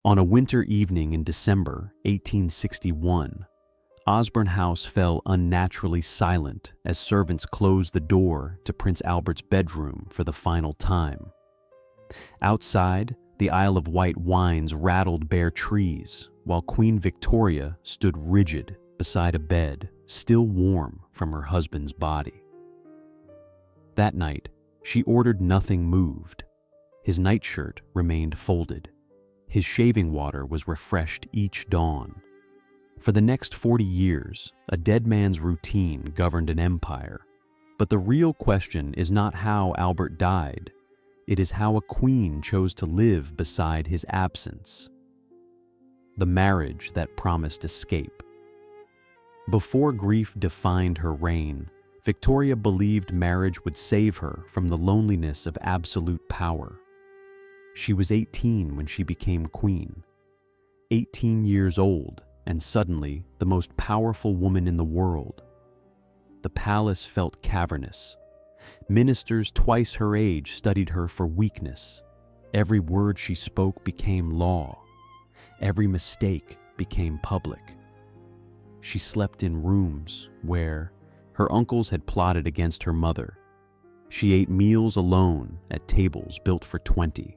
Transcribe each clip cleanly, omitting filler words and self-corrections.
On a winter evening in December 1861, Osborne House fell unnaturally silent as servants closed the door to Prince Albert's bedroom for the final time. Outside, the Isle of Wight winds rattled bare trees, while Queen Victoria stood rigid beside a bed, still warm from her husband's body. That night, she ordered nothing moved. His nightshirt remained folded. His shaving water was refreshed each dawn. For the next 40 years, a dead man's routine governed an empire. But the real question is not how Albert died. It is how a queen chose to live beside his absence. The marriage that promised escape. Before grief defined her reign, Victoria believed marriage would save her from the loneliness of absolute power. She was 18 when she became queen. 18 years old, and suddenly the most powerful woman in the world. The palace felt cavernous. Ministers twice her age studied her for weakness. Every word she spoke became law. Every mistake became public. She slept in rooms where her uncles had plotted against her mother. She ate meals alone at tables built for 20.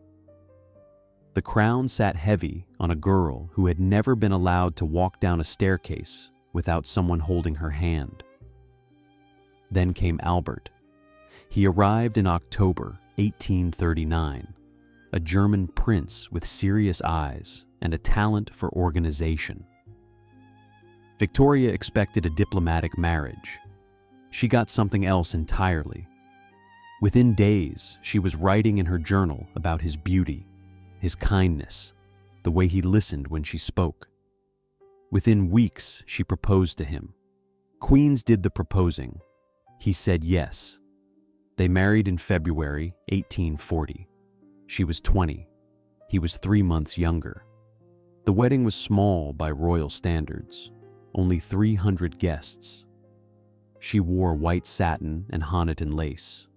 The crown sat heavy on a girl who had never been allowed to walk down a staircase without someone holding her hand. Then came Albert. He arrived in October 1839, a German prince with serious eyes and a talent for organization. Victoria expected a diplomatic marriage. She got something else entirely. Within days, she was writing in her journal about his beauty, his kindness, the way he listened when she spoke. Within weeks, she proposed to him. Queens did the proposing. He said yes. They married in February 1840. She was 20. He was 3 months younger. The wedding was small by royal standards, only 300 guests. She wore white satin and Honiton lace.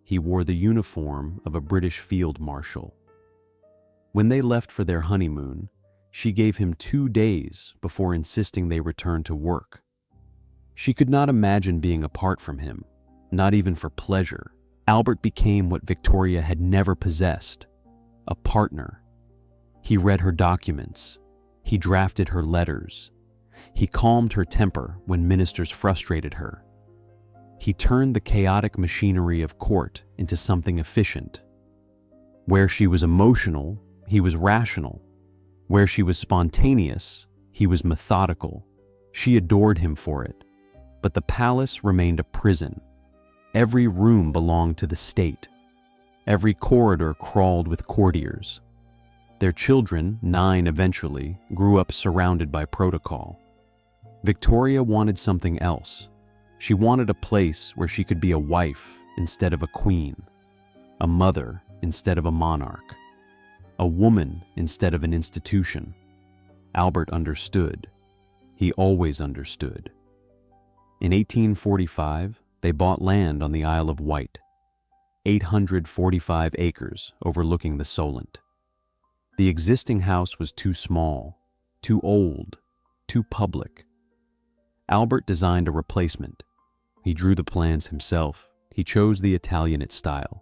He wore the uniform of a British field marshal. When they left for their honeymoon, she gave him 2 days before insisting they return to work. She could not imagine being apart from him, not even for pleasure. Albert became what Victoria had never possessed, a partner. He read her documents. He drafted her letters. He calmed her temper when ministers frustrated her. He turned the chaotic machinery of court into something efficient. Where she was emotional, he was rational. Where she was spontaneous, he was methodical. She adored him for it. But the palace remained a prison. Every room belonged to the state. Every corridor crawled with courtiers. Their children, 9 eventually, grew up surrounded by protocol. Victoria wanted something else. She wanted a place where she could be a wife instead of a queen, a mother instead of a monarch, a woman instead of an institution. Albert understood. He always understood. In 1845, they bought land on the Isle of Wight, 845 acres overlooking the Solent. The existing house was too small, too old, too public. Albert designed a replacement. He drew the plans himself. He chose the Italianate style.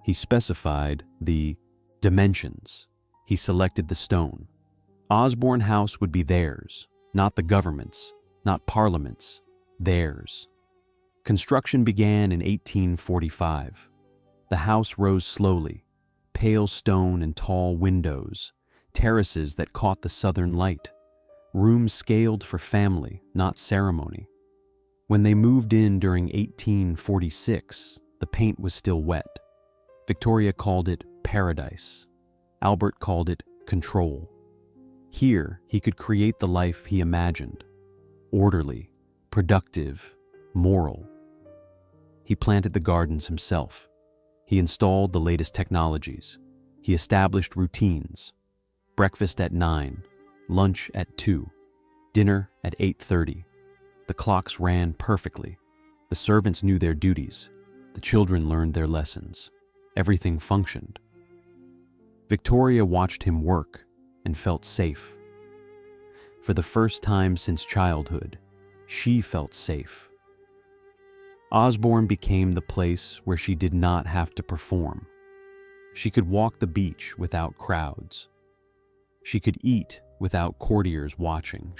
He specified the dimensions. He selected the stone. Osborne House would be theirs, not the government's, not Parliament's, theirs. Construction began in 1845. The house rose slowly, pale stone and tall windows, terraces that caught the southern light, rooms scaled for family, not ceremony. When they moved in during 1846, the paint was still wet. Victoria called it paradise. Albert called it control. Here, he could create the life he imagined, orderly, productive, moral. He planted the gardens himself. He installed the latest technologies. He established routines. Breakfast at 9, lunch at 2, dinner at 8:30. The clocks ran perfectly. The servants knew their duties. The children learned their lessons. Everything functioned. Victoria watched him work, and felt safe. For the first time since childhood, she felt safe. Osborne became the place where she did not have to perform. She could walk the beach without crowds. She could eat without courtiers watching.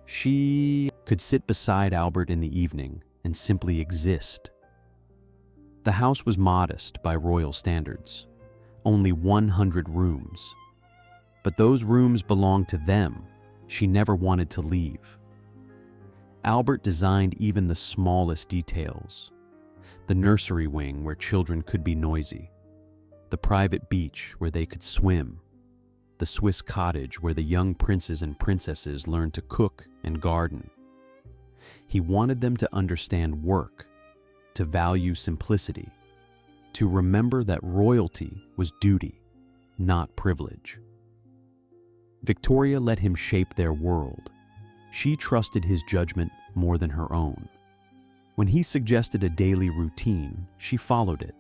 She could sit beside Albert in the evening and simply exist. The house was modest by royal standards, only 100 rooms. But those rooms belonged to them. She never wanted to leave. Albert designed even the smallest details. The nursery wing where children could be noisy, the private beach where they could swim, the Swiss cottage where the young princes and princesses learned to cook and garden. He wanted them to understand work, to value simplicity, to remember that royalty was duty, not privilege. Victoria let him shape their world. She trusted his judgment more than her own. When he suggested a daily routine, she followed it.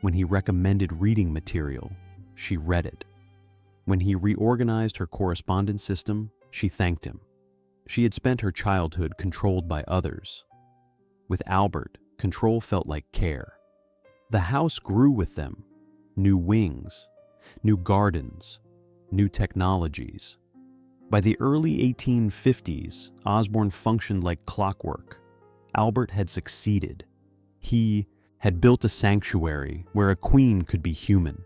When he recommended reading material, she read it. When he reorganized her correspondence system, she thanked him. She had spent her childhood controlled by others. With Albert, control felt like care. The house grew with them. New wings, new gardens, new technologies. By the early 1850s, Osborne functioned like clockwork. Albert had succeeded. He had built a sanctuary where a queen could be human.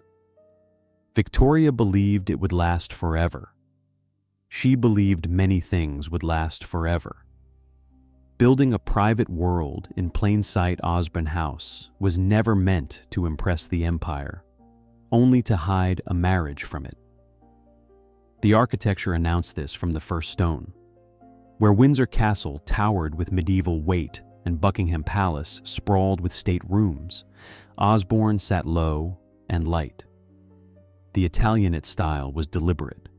Victoria believed it would last forever. She believed many things would last forever. Building a private world in plain sight Osborne House was never meant to impress the empire, only to hide a marriage from it. The architecture announced this from the first stone. Where Windsor Castle towered with medieval weight and Buckingham Palace sprawled with state rooms, Osborne sat low and light. The Italianate style was deliberate.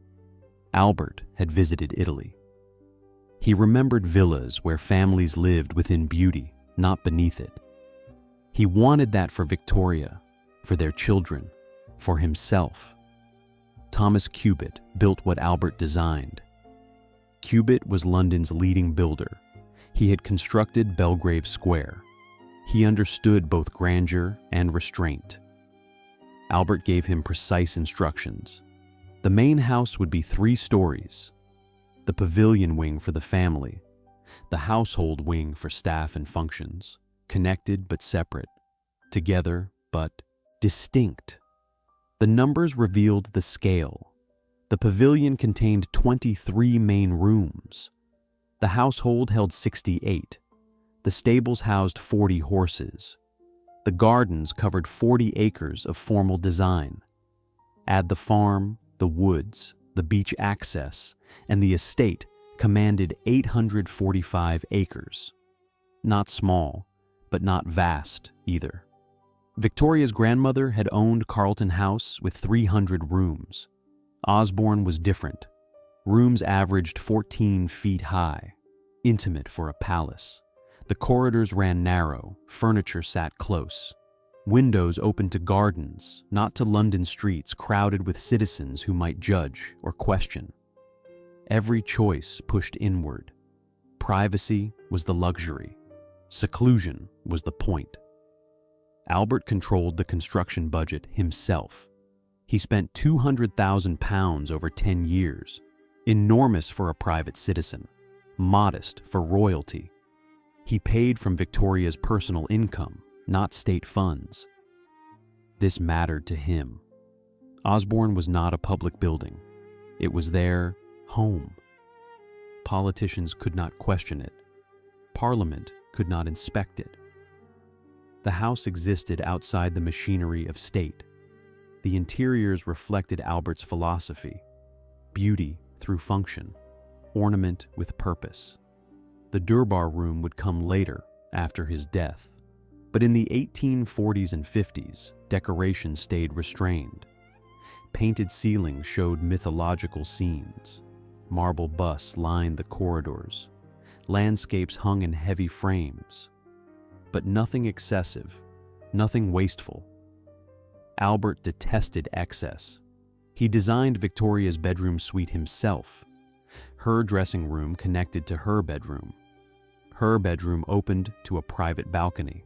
Albert had visited Italy. He remembered villas where families lived within beauty, not beneath it. He wanted that for Victoria, for their children, for himself. Thomas Cubitt built what Albert designed. Cubitt was London's leading builder. He had constructed Belgrave Square. He understood both grandeur and restraint. Albert gave him precise instructions. The main house would be 3 stories. The pavilion wing for the family, the household wing for staff and functions, connected but separate, together but distinct. The numbers revealed the scale. The pavilion contained 23 main rooms. The household held 68. The stables housed 40 horses. The gardens covered 40 acres of formal design. Add the farm, the woods, the beach access, and the estate commanded 845 acres. Not small, but not vast either. Victoria's grandmother had owned Carlton House with 300 rooms. Osborne was different. Rooms averaged 14 feet high, intimate for a palace. The corridors ran narrow, furniture sat close. Windows opened to gardens, not to London streets crowded with citizens who might judge or question. Every choice pushed inward. Privacy was the luxury. Seclusion was the point. Albert controlled the construction budget himself. He spent £200,000 over 10 years, enormous for a private citizen, modest for royalty. He paid from Victoria's personal income, not state funds. This mattered to him. Osborne was not a public building. It was their home. Politicians could not question it. Parliament could not inspect it. The house existed outside the machinery of state. The interiors reflected Albert's philosophy: beauty through function, ornament with purpose. The Durbar room would come later, after his death. But in the 1840s and 50s, decoration stayed restrained. Painted ceilings showed mythological scenes. Marble busts lined the corridors. Landscapes hung in heavy frames. But nothing excessive, nothing wasteful. Albert detested excess. He designed Victoria's bedroom suite himself. Her dressing room connected to her bedroom. Her bedroom opened to a private balcony.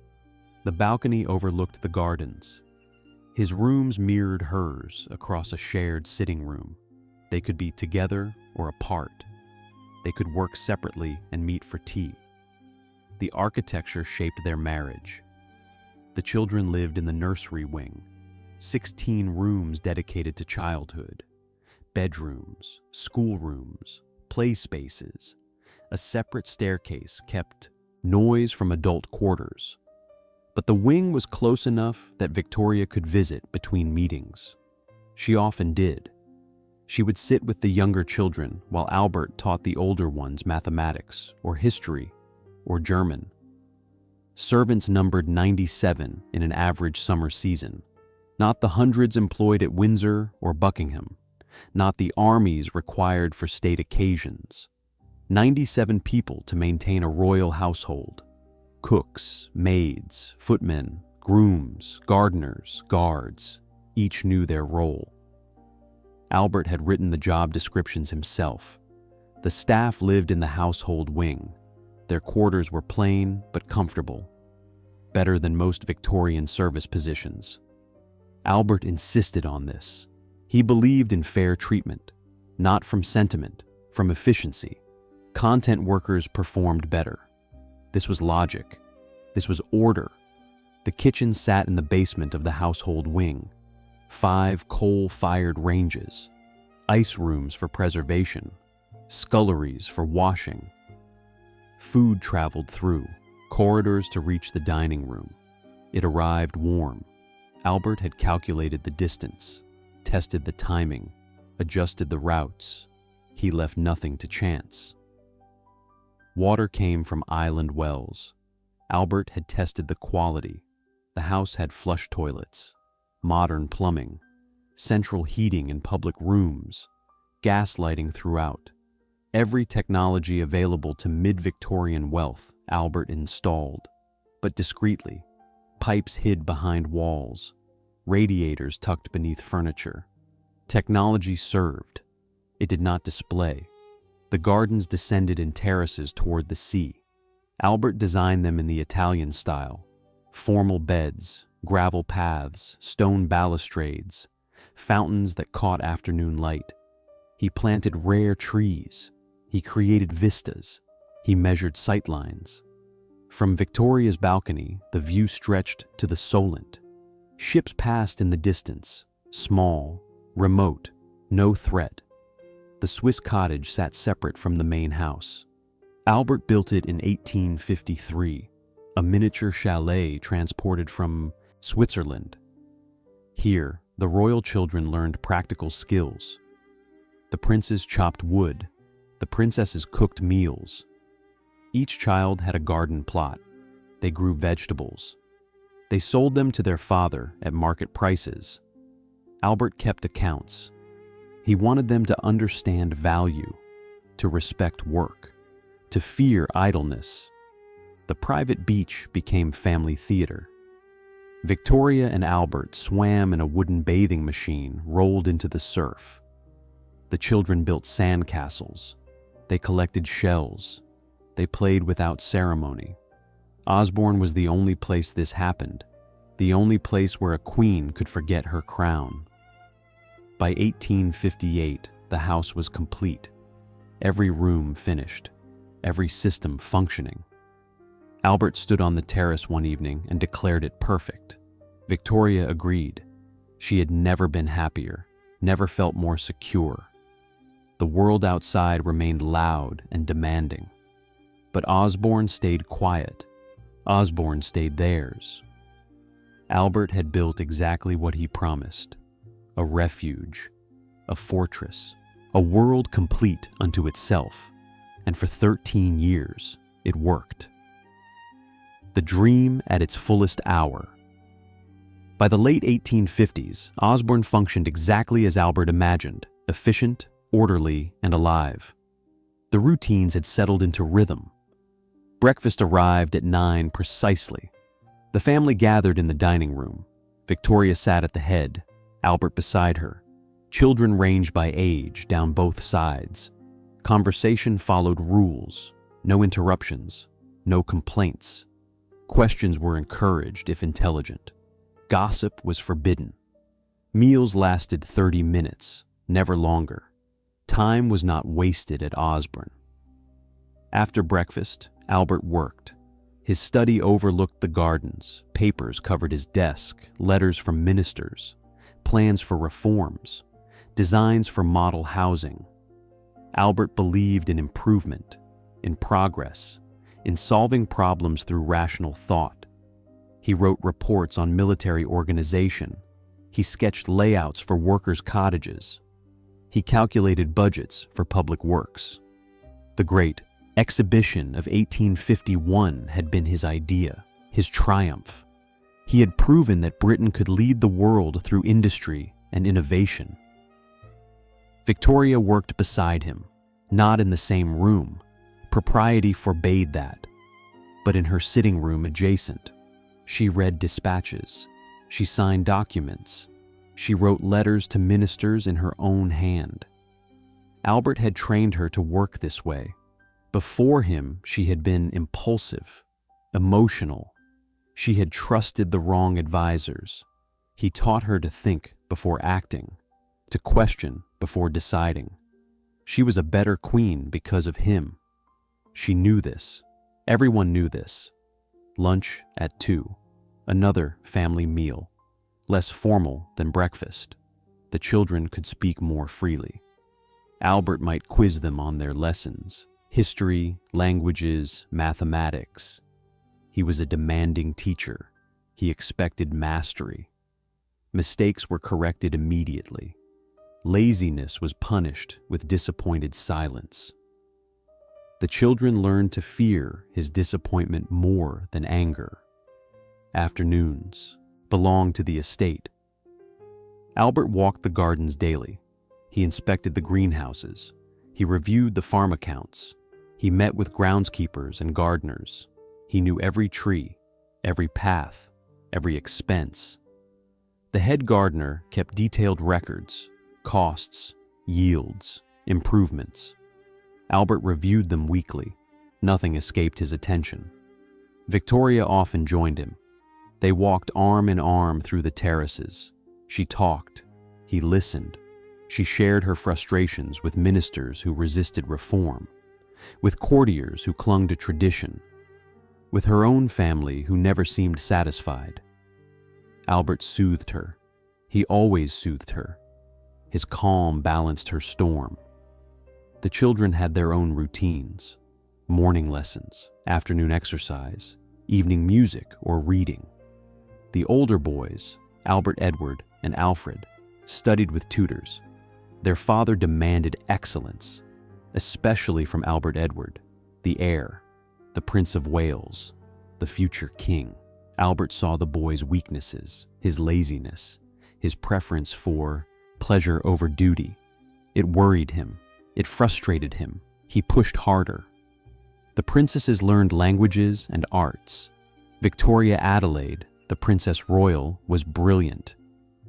The balcony overlooked the gardens. His rooms mirrored hers across a shared sitting room. They could be together or apart. They could work separately and meet for tea. The architecture shaped their marriage. The children lived in the nursery wing, 16 rooms dedicated to childhood, bedrooms, schoolrooms, play spaces. A separate staircase kept noise from adult quarters. But the wing was close enough that Victoria could visit between meetings. She often did. She would sit with the younger children while Albert taught the older ones mathematics or history or German. Servants numbered 97 in an average summer season, not the hundreds employed at Windsor or Buckingham, not the armies required for state occasions. 97 people to maintain a royal household. Cooks, maids, footmen, grooms, gardeners, guards, each knew their role. Albert had written the job descriptions himself. The staff lived in the household wing. Their quarters were plain but comfortable, better than most Victorian service positions. Albert insisted on this. He believed in fair treatment, not from sentiment, from efficiency. Content workers performed better. This was logic. This was order. The kitchen sat in the basement of the household wing. 5 coal-fired ranges, ice rooms for preservation, sculleries for washing. Food traveled through, corridors to reach the dining room. It arrived warm. Albert had calculated the distance, tested the timing, adjusted the routes. He left nothing to chance. Water came from island wells. Albert had tested the quality. The house had flush toilets, modern plumbing, central heating in public rooms, gas lighting throughout. Every technology available to mid-Victorian wealth Albert installed, but discreetly. Pipes hid behind walls, radiators tucked beneath furniture. Technology served. It did not display. The gardens descended in terraces toward the sea. Albert designed them in the Italian style. Formal beds, gravel paths, stone balustrades, fountains that caught afternoon light. He planted rare trees. He created vistas. He measured sightlines. From Victoria's balcony, the view stretched to the Solent. Ships passed in the distance, small, remote, no threat. The Swiss cottage sat separate from the main house. Albert built it in 1853, a miniature chalet transported from Switzerland. Here, the royal children learned practical skills. The princes chopped wood. The princesses cooked meals. Each child had a garden plot. They grew vegetables. They sold them to their father at market prices. Albert kept accounts. He wanted them to understand value, to respect work, to fear idleness. The private beach became family theater. Victoria and Albert swam in a wooden bathing machine rolled into the surf. The children built sandcastles. They collected shells. They played without ceremony. Osborne was the only place this happened, the only place where a queen could forget her crown. By 1858, the house was complete. Every room finished, every system functioning. Albert stood on the terrace one evening and declared it perfect. Victoria agreed. She had never been happier, never felt more secure. The world outside remained loud and demanding. But Osborne stayed quiet. Osborne stayed theirs. Albert had built exactly what he promised. A refuge, a fortress, a world complete unto itself. And for 13 years, it worked. The dream at its fullest hour. By the late 1850s, Osborne functioned exactly as Albert imagined, efficient, orderly, and alive. The routines had settled into rhythm. Breakfast arrived at 9 precisely. The family gathered in the dining room. Victoria sat at the head, Albert beside her. Children ranged by age down both sides. Conversation followed rules, no interruptions, no complaints. Questions were encouraged if intelligent. Gossip was forbidden. Meals lasted 30 minutes, never longer. Time was not wasted at Osborne. After breakfast, Albert worked. His study overlooked the gardens, papers covered his desk, letters from ministers, plans for reforms, designs for model housing. Albert believed in improvement, in progress, in solving problems through rational thought. He wrote reports on military organization. He sketched layouts for workers' cottages. He calculated budgets for public works. The Great Exhibition of 1851 had been his idea, his triumph. He had proven that Britain could lead the world through industry and innovation. Victoria worked beside him, not in the same room. Propriety forbade that. But in her sitting room adjacent, she read dispatches. She signed documents. She wrote letters to ministers in her own hand. Albert had trained her to work this way. Before him, she had been impulsive, emotional. She had trusted the wrong advisors. He taught her to think before acting, to question before deciding. She was a better queen because of him. She knew this. Everyone knew this. Lunch at 2. Another family meal, less formal than breakfast. The children could speak more freely. Albert might quiz them on their lessons. History, languages, mathematics. He was a demanding teacher. He expected mastery. Mistakes were corrected immediately. Laziness was punished with disappointed silence. The children learned to fear his disappointment more than anger. Afternoons belonged to the estate. Albert walked the gardens daily. He inspected the greenhouses. He reviewed the farm accounts. He met with groundskeepers and gardeners. He knew every tree, every path, every expense. The head gardener kept detailed records, costs, yields, improvements. Albert reviewed them weekly. Nothing escaped his attention. Victoria often joined him. They walked arm in arm through the terraces. She talked. He listened. She shared her frustrations with ministers who resisted reform, with courtiers who clung to tradition, with her own family who never seemed satisfied. Albert soothed her. He always soothed her. His calm balanced her storm. The children had their own routines: morning lessons, afternoon exercise, evening music or reading. The older boys, Albert Edward and Alfred, studied with tutors. Their father demanded excellence, especially from Albert Edward, the heir, the Prince of Wales, the future king. Albert saw the boy's weaknesses, his laziness, his preference for pleasure over duty. It worried him. It frustrated him. He pushed harder. The princesses learned languages and arts. Victoria Adelaide, the Princess Royal, was brilliant.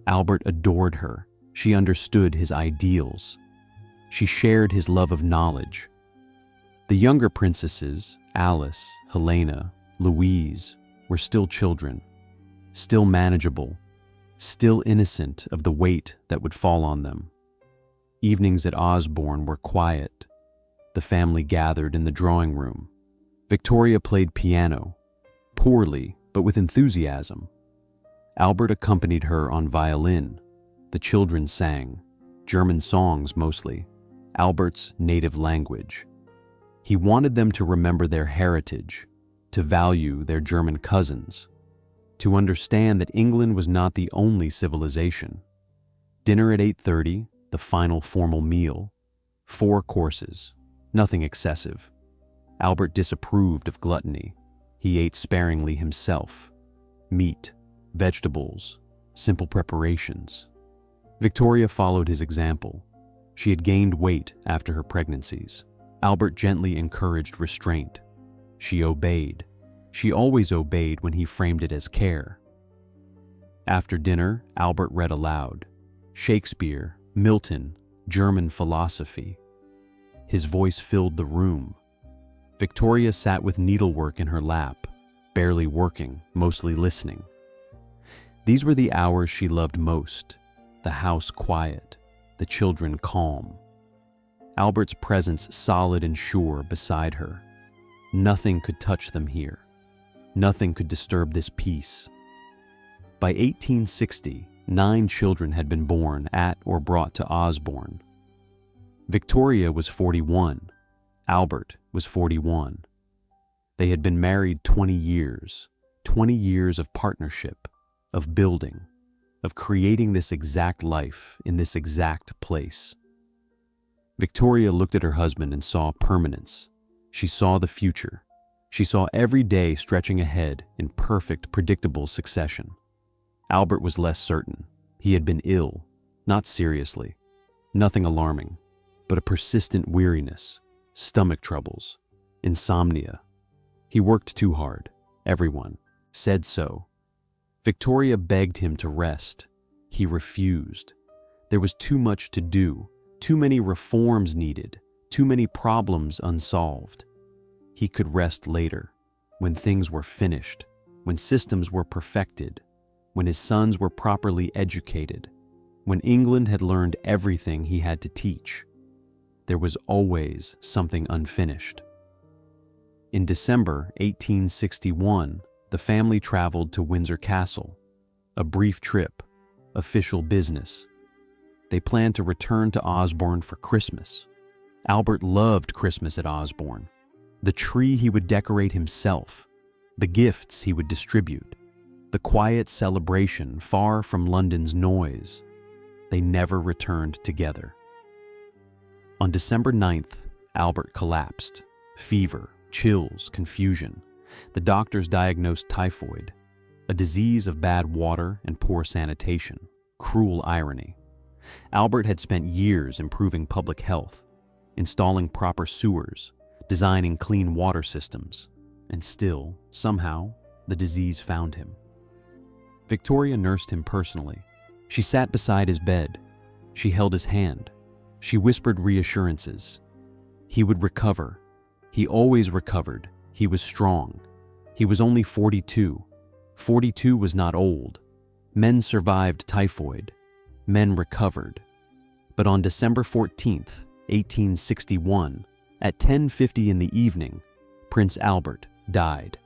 Albert adored her. She understood his ideals. She shared his love of knowledge. The younger princesses, Alice, Helena, Louise, were still children, still manageable, still innocent of the weight that would fall on them. Evenings at Osborne were quiet. The family gathered in the drawing room. Victoria played piano, poorly but with enthusiasm. Albert accompanied her on violin. The children sang, German songs mostly, Albert's native language. He wanted them to remember their heritage, to value their German cousins, to understand that England was not the only civilization. Dinner at 8:30, the final formal meal. 4 courses, nothing excessive. Albert disapproved of gluttony. He ate sparingly himself. Meat, vegetables, simple preparations. Victoria followed his example. She had gained weight after her pregnancies. Albert gently encouraged restraint. She obeyed. She always obeyed when he framed it as care. After dinner, Albert read aloud. Shakespeare, Milton, German philosophy. His voice filled the room. Victoria sat with needlework in her lap, barely working, mostly listening. These were the hours she loved most, the house quiet, the children calm. Albert's presence solid and sure beside her. Nothing could touch them here. Nothing could disturb this peace. By 1860, 9 children had been born at or brought to Osborne. Victoria was 41. Albert was 41. They had been married 20 years of partnership, of building, of creating this exact life in this exact place. Victoria looked at her husband and saw permanence. She saw the future. She saw every day stretching ahead in perfect, predictable succession. Albert was less certain. He had been ill, not seriously, nothing alarming, but a persistent weariness, stomach troubles, insomnia. He worked too hard. Everyone said so. Victoria begged him to rest. He refused. There was too much to do, too many reforms needed, too many problems unsolved. He could rest later, when things were finished, when systems were perfected, when his sons were properly educated, when England had learned everything he had to teach. There was always something unfinished. In December 1861, the family traveled to Windsor Castle. A brief trip, official business. They planned to return to Osborne for Christmas. Albert loved Christmas at Osborne. The tree he would decorate himself, the gifts he would distribute, the quiet celebration far from London's noise. They never returned together. On December 9th, Albert collapsed. Fever, chills, confusion. The doctors diagnosed typhoid, a disease of bad water and poor sanitation. Cruel irony. Albert had spent years improving public health, installing proper sewers, designing clean water systems, and still, somehow, the disease found him. Victoria nursed him personally. She sat beside his bed. She held his hand. She whispered reassurances. He would recover. He always recovered. He was strong. He was only 42. 42 was not old. Men survived typhoid. Men recovered. But on December 14th, 1861, at 10:50 in the evening, Prince Albert died.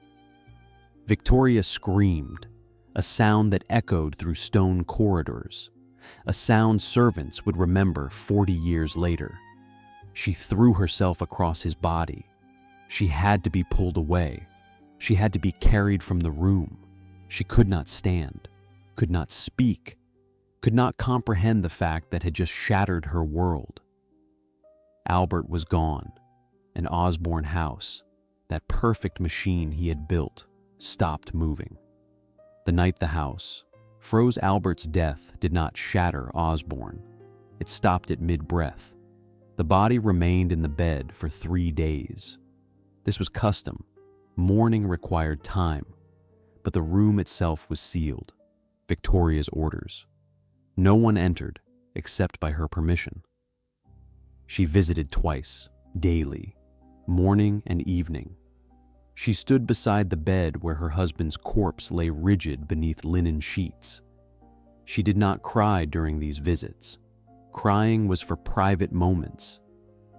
Victoria screamed, a sound that echoed through stone corridors, a sound servants would remember 40 years later. She threw herself across his body. She had to be pulled away. She had to be carried from the room. She could not stand, could not speak, could not comprehend the fact that had just shattered her world. Albert was gone, and Osborne House, that perfect machine he had built, stopped moving. The night the house froze, Albert's death did not shatter Osborne. It stopped at mid-breath. The body remained in the bed for 3 days. This was custom. Mourning required time, but the room itself was sealed. Victoria's orders. No one entered except by her permission. She visited twice, daily, morning and evening. She stood beside the bed where her husband's corpse lay rigid beneath linen sheets. She did not cry during these visits. Crying was for private moments.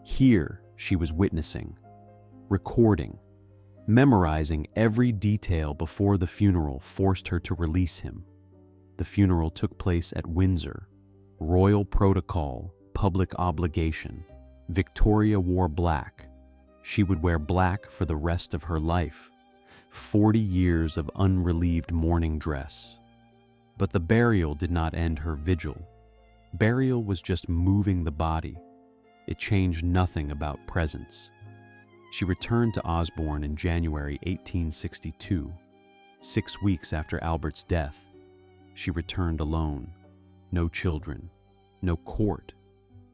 Here she was witnessing, recording, memorizing every detail before the funeral forced her to release him. The funeral took place at Windsor. Royal protocol, public obligation. Victoria wore black. She would wear black for the rest of her life. 40 years of unrelieved mourning dress. But the burial did not end her vigil. Burial was just moving the body. It changed nothing about presence. She returned to Osborne in January 1862, 6 weeks after Albert's death. She returned alone. No children, no court,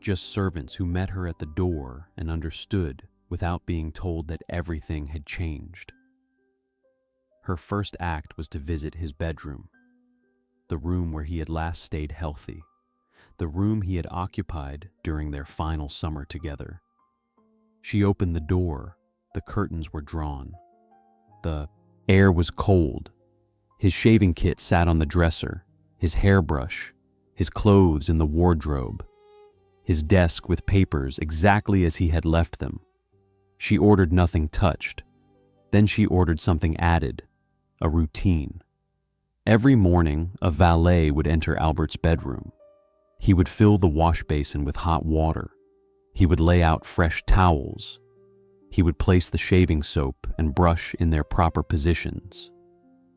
just servants who met her at the door and understood without being told that everything had changed. Her first act was to visit his bedroom, the room where he had last stayed healthy, the room he had occupied during their final summer together. She opened the door. The curtains were drawn. The air was cold. His shaving kit sat on the dresser, his hairbrush, his clothes in the wardrobe, his desk with papers exactly as he had left them. She ordered nothing touched. Then she ordered something added, a routine. Every morning, a valet would enter Albert's bedroom. He would fill the wash basin with hot water. He would lay out fresh towels. He would place the shaving soap and brush in their proper positions.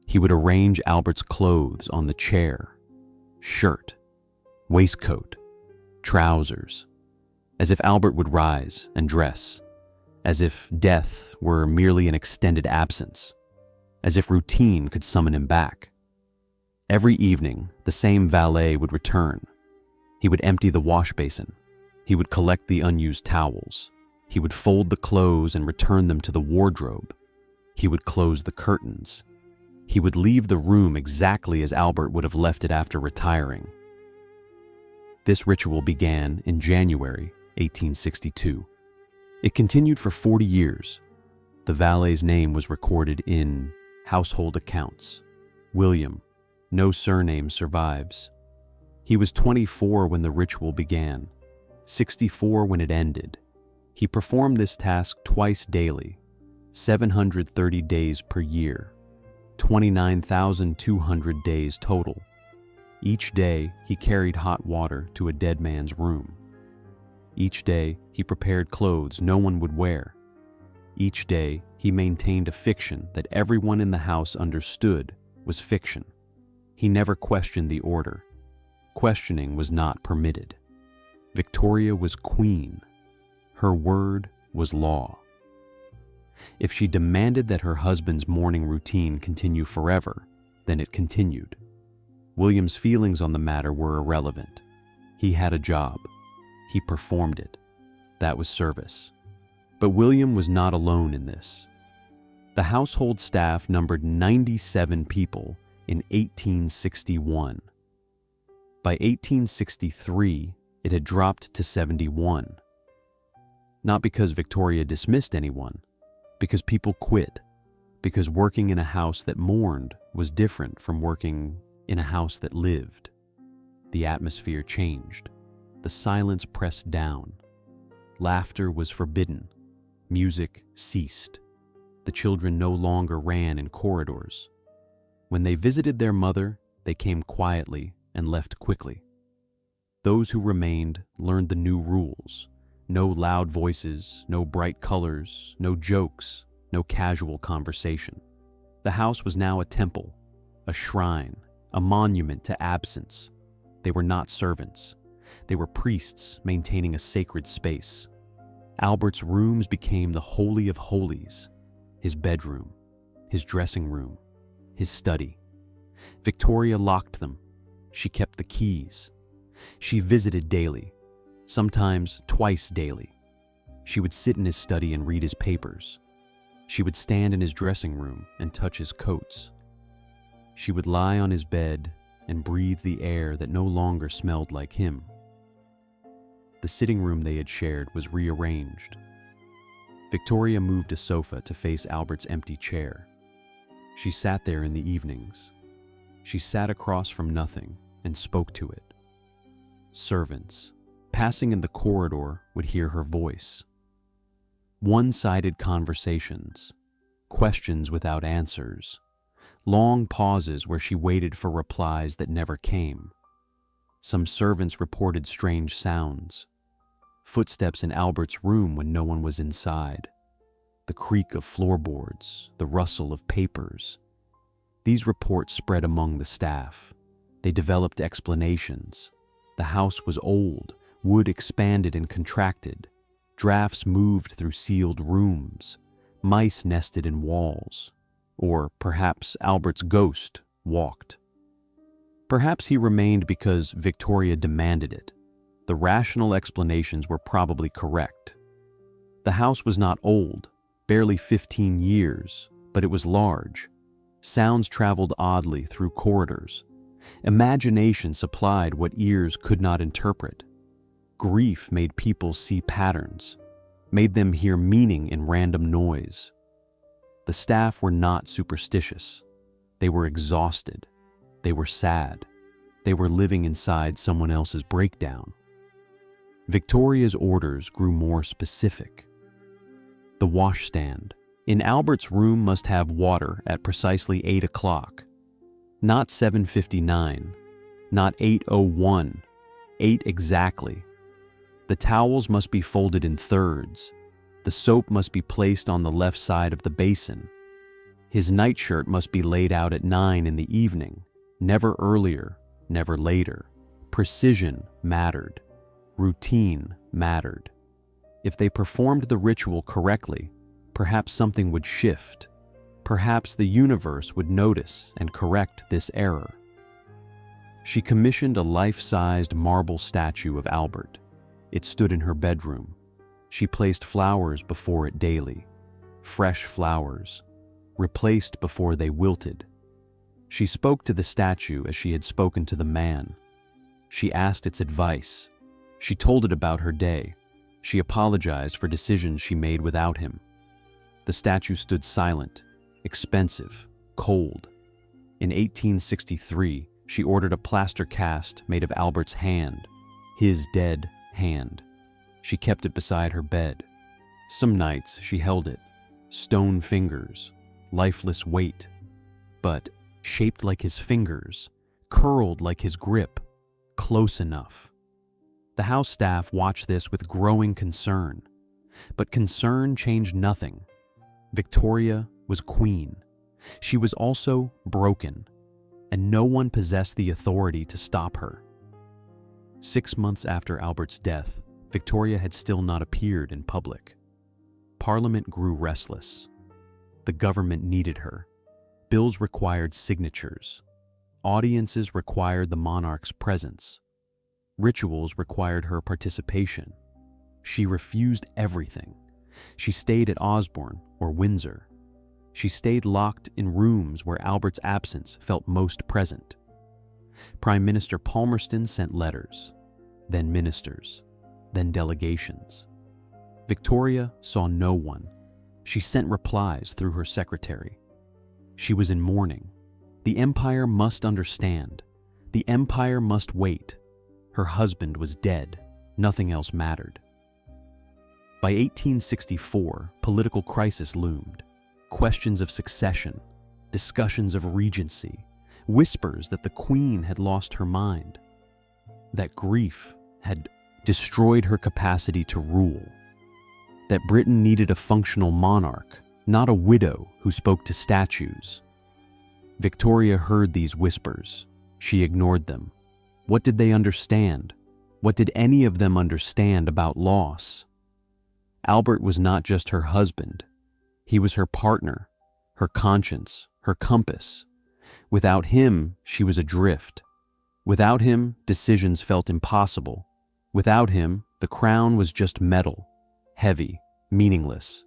He would arrange Albert's clothes on the chair, shirt, waistcoat, trousers, as if Albert would rise and dress, as if death were merely an extended absence, as if routine could summon him back. Every evening, the same valet would return. He would empty the wash basin. He would collect the unused towels. He would fold the clothes and return them to the wardrobe. He would close the curtains. He would leave the room exactly as Albert would have left it after retiring. This ritual began in January 1862. It continued for 40 years. The valet's name was recorded in household accounts. William. No surname survives. He was 24 when the ritual began, 64 when it ended. He performed this task twice daily, 730 days per year, 29,200 days total. Each day, he carried hot water to a dead man's room. Each day, he prepared clothes no one would wear. Each day, he maintained a fiction that everyone in the house understood was fiction. He never questioned the order. Questioning was not permitted. Victoria was queen. Her word was law. If she demanded that her husband's morning routine continue forever, then it continued. William's feelings on the matter were irrelevant. He had a job. He performed it. That was service. But William was not alone in this. The household staff numbered 97 people in 1861. By 1863, it had dropped to 71. Not because Victoria dismissed anyone, because people quit, because working in a house that mourned was different from working in a house that lived. The atmosphere changed. The silence pressed down. Laughter was forbidden. Music ceased. The children no longer ran in corridors. When they visited their mother, they came quietly and left quickly. Those who remained learned the new rules. No loud voices, no bright colors, no jokes, no casual conversation. The house was now a temple, a shrine, a monument to absence. They were not servants. They were priests maintaining a sacred space. Albert's rooms became the holy of holies, his bedroom, his dressing room, his study. Victoria locked them. She kept the keys. She visited daily, sometimes twice daily. She would sit in his study and read his papers. She would stand in his dressing room and touch his coats. She would lie on his bed and breathe the air that no longer smelled like him. The sitting room they had shared was rearranged. Victoria moved a sofa to face Albert's empty chair. She sat there in the evenings. She sat across from nothing and spoke to it. Servants, passing in the corridor, would hear her voice. One-sided conversations, questions without answers, long pauses where she waited for replies that never came. Some servants reported strange sounds. Footsteps in Albert's room when no one was inside. The creak of floorboards, the rustle of papers. These reports spread among the staff. They developed explanations. The house was old. Wood expanded and contracted. Drafts moved through sealed rooms. Mice nested in walls. Or perhaps Albert's ghost walked. Perhaps he remained because Victoria demanded it. The rational explanations were probably correct. The house was not old, barely 15 years, but it was large. Sounds traveled oddly through corridors. Imagination supplied what ears could not interpret. Grief made people see patterns, made them hear meaning in random noise. The staff were not superstitious. They were exhausted. They were sad. They were living inside someone else's breakdown. Victoria's orders grew more specific. The washstand in Albert's room must have water at precisely 8 o'clock. Not 7:59, not 8:01, 8 exactly. The towels must be folded in thirds. The soap must be placed on the left side of the basin. His nightshirt must be laid out at 9 in the evening, never earlier, never later. Precision mattered. Routine mattered. If they performed the ritual correctly, perhaps something would shift. Perhaps the universe would notice and correct this error. She commissioned a life-sized marble statue of Albert. It stood in her bedroom. She placed flowers before it daily, fresh flowers, replaced before they wilted. She spoke to the statue as she had spoken to the man. She asked its advice. She told it about her day. She apologized for decisions she made without him. The statue stood silent, expensive, cold. In 1863, she ordered a plaster cast made of Albert's hand, his dead hand. She kept it beside her bed. Some nights she held it, stone fingers, lifeless weight, but shaped like his fingers, curled like his grip, close enough. The house staff watched this with growing concern, but concern changed nothing. Victoria was queen. She was also broken, and no one possessed the authority to stop her. 6 months after Albert's death, Victoria had still not appeared in public. Parliament grew restless. The government needed her. Bills required signatures. Audiences required the monarch's presence. Rituals required her participation. She refused everything. She stayed at Osborne or Windsor. She stayed locked in rooms where Albert's absence felt most present. Prime Minister Palmerston sent letters, then ministers, then delegations. Victoria saw no one. She sent replies through her secretary. She was in mourning. The empire must understand. The empire must wait. Her husband was dead. Nothing else mattered. By 1864, political crisis loomed. Questions of succession, discussions of regency, whispers that the Queen had lost her mind, that grief had destroyed her capacity to rule, that Britain needed a functional monarch, not a widow who spoke to statues. Victoria heard these whispers. She ignored them. What did they understand? What did any of them understand about loss? Albert was not just her husband. He was her partner, her conscience, her compass. Without him, she was adrift. Without him, decisions felt impossible. Without him, the crown was just metal, heavy, meaningless.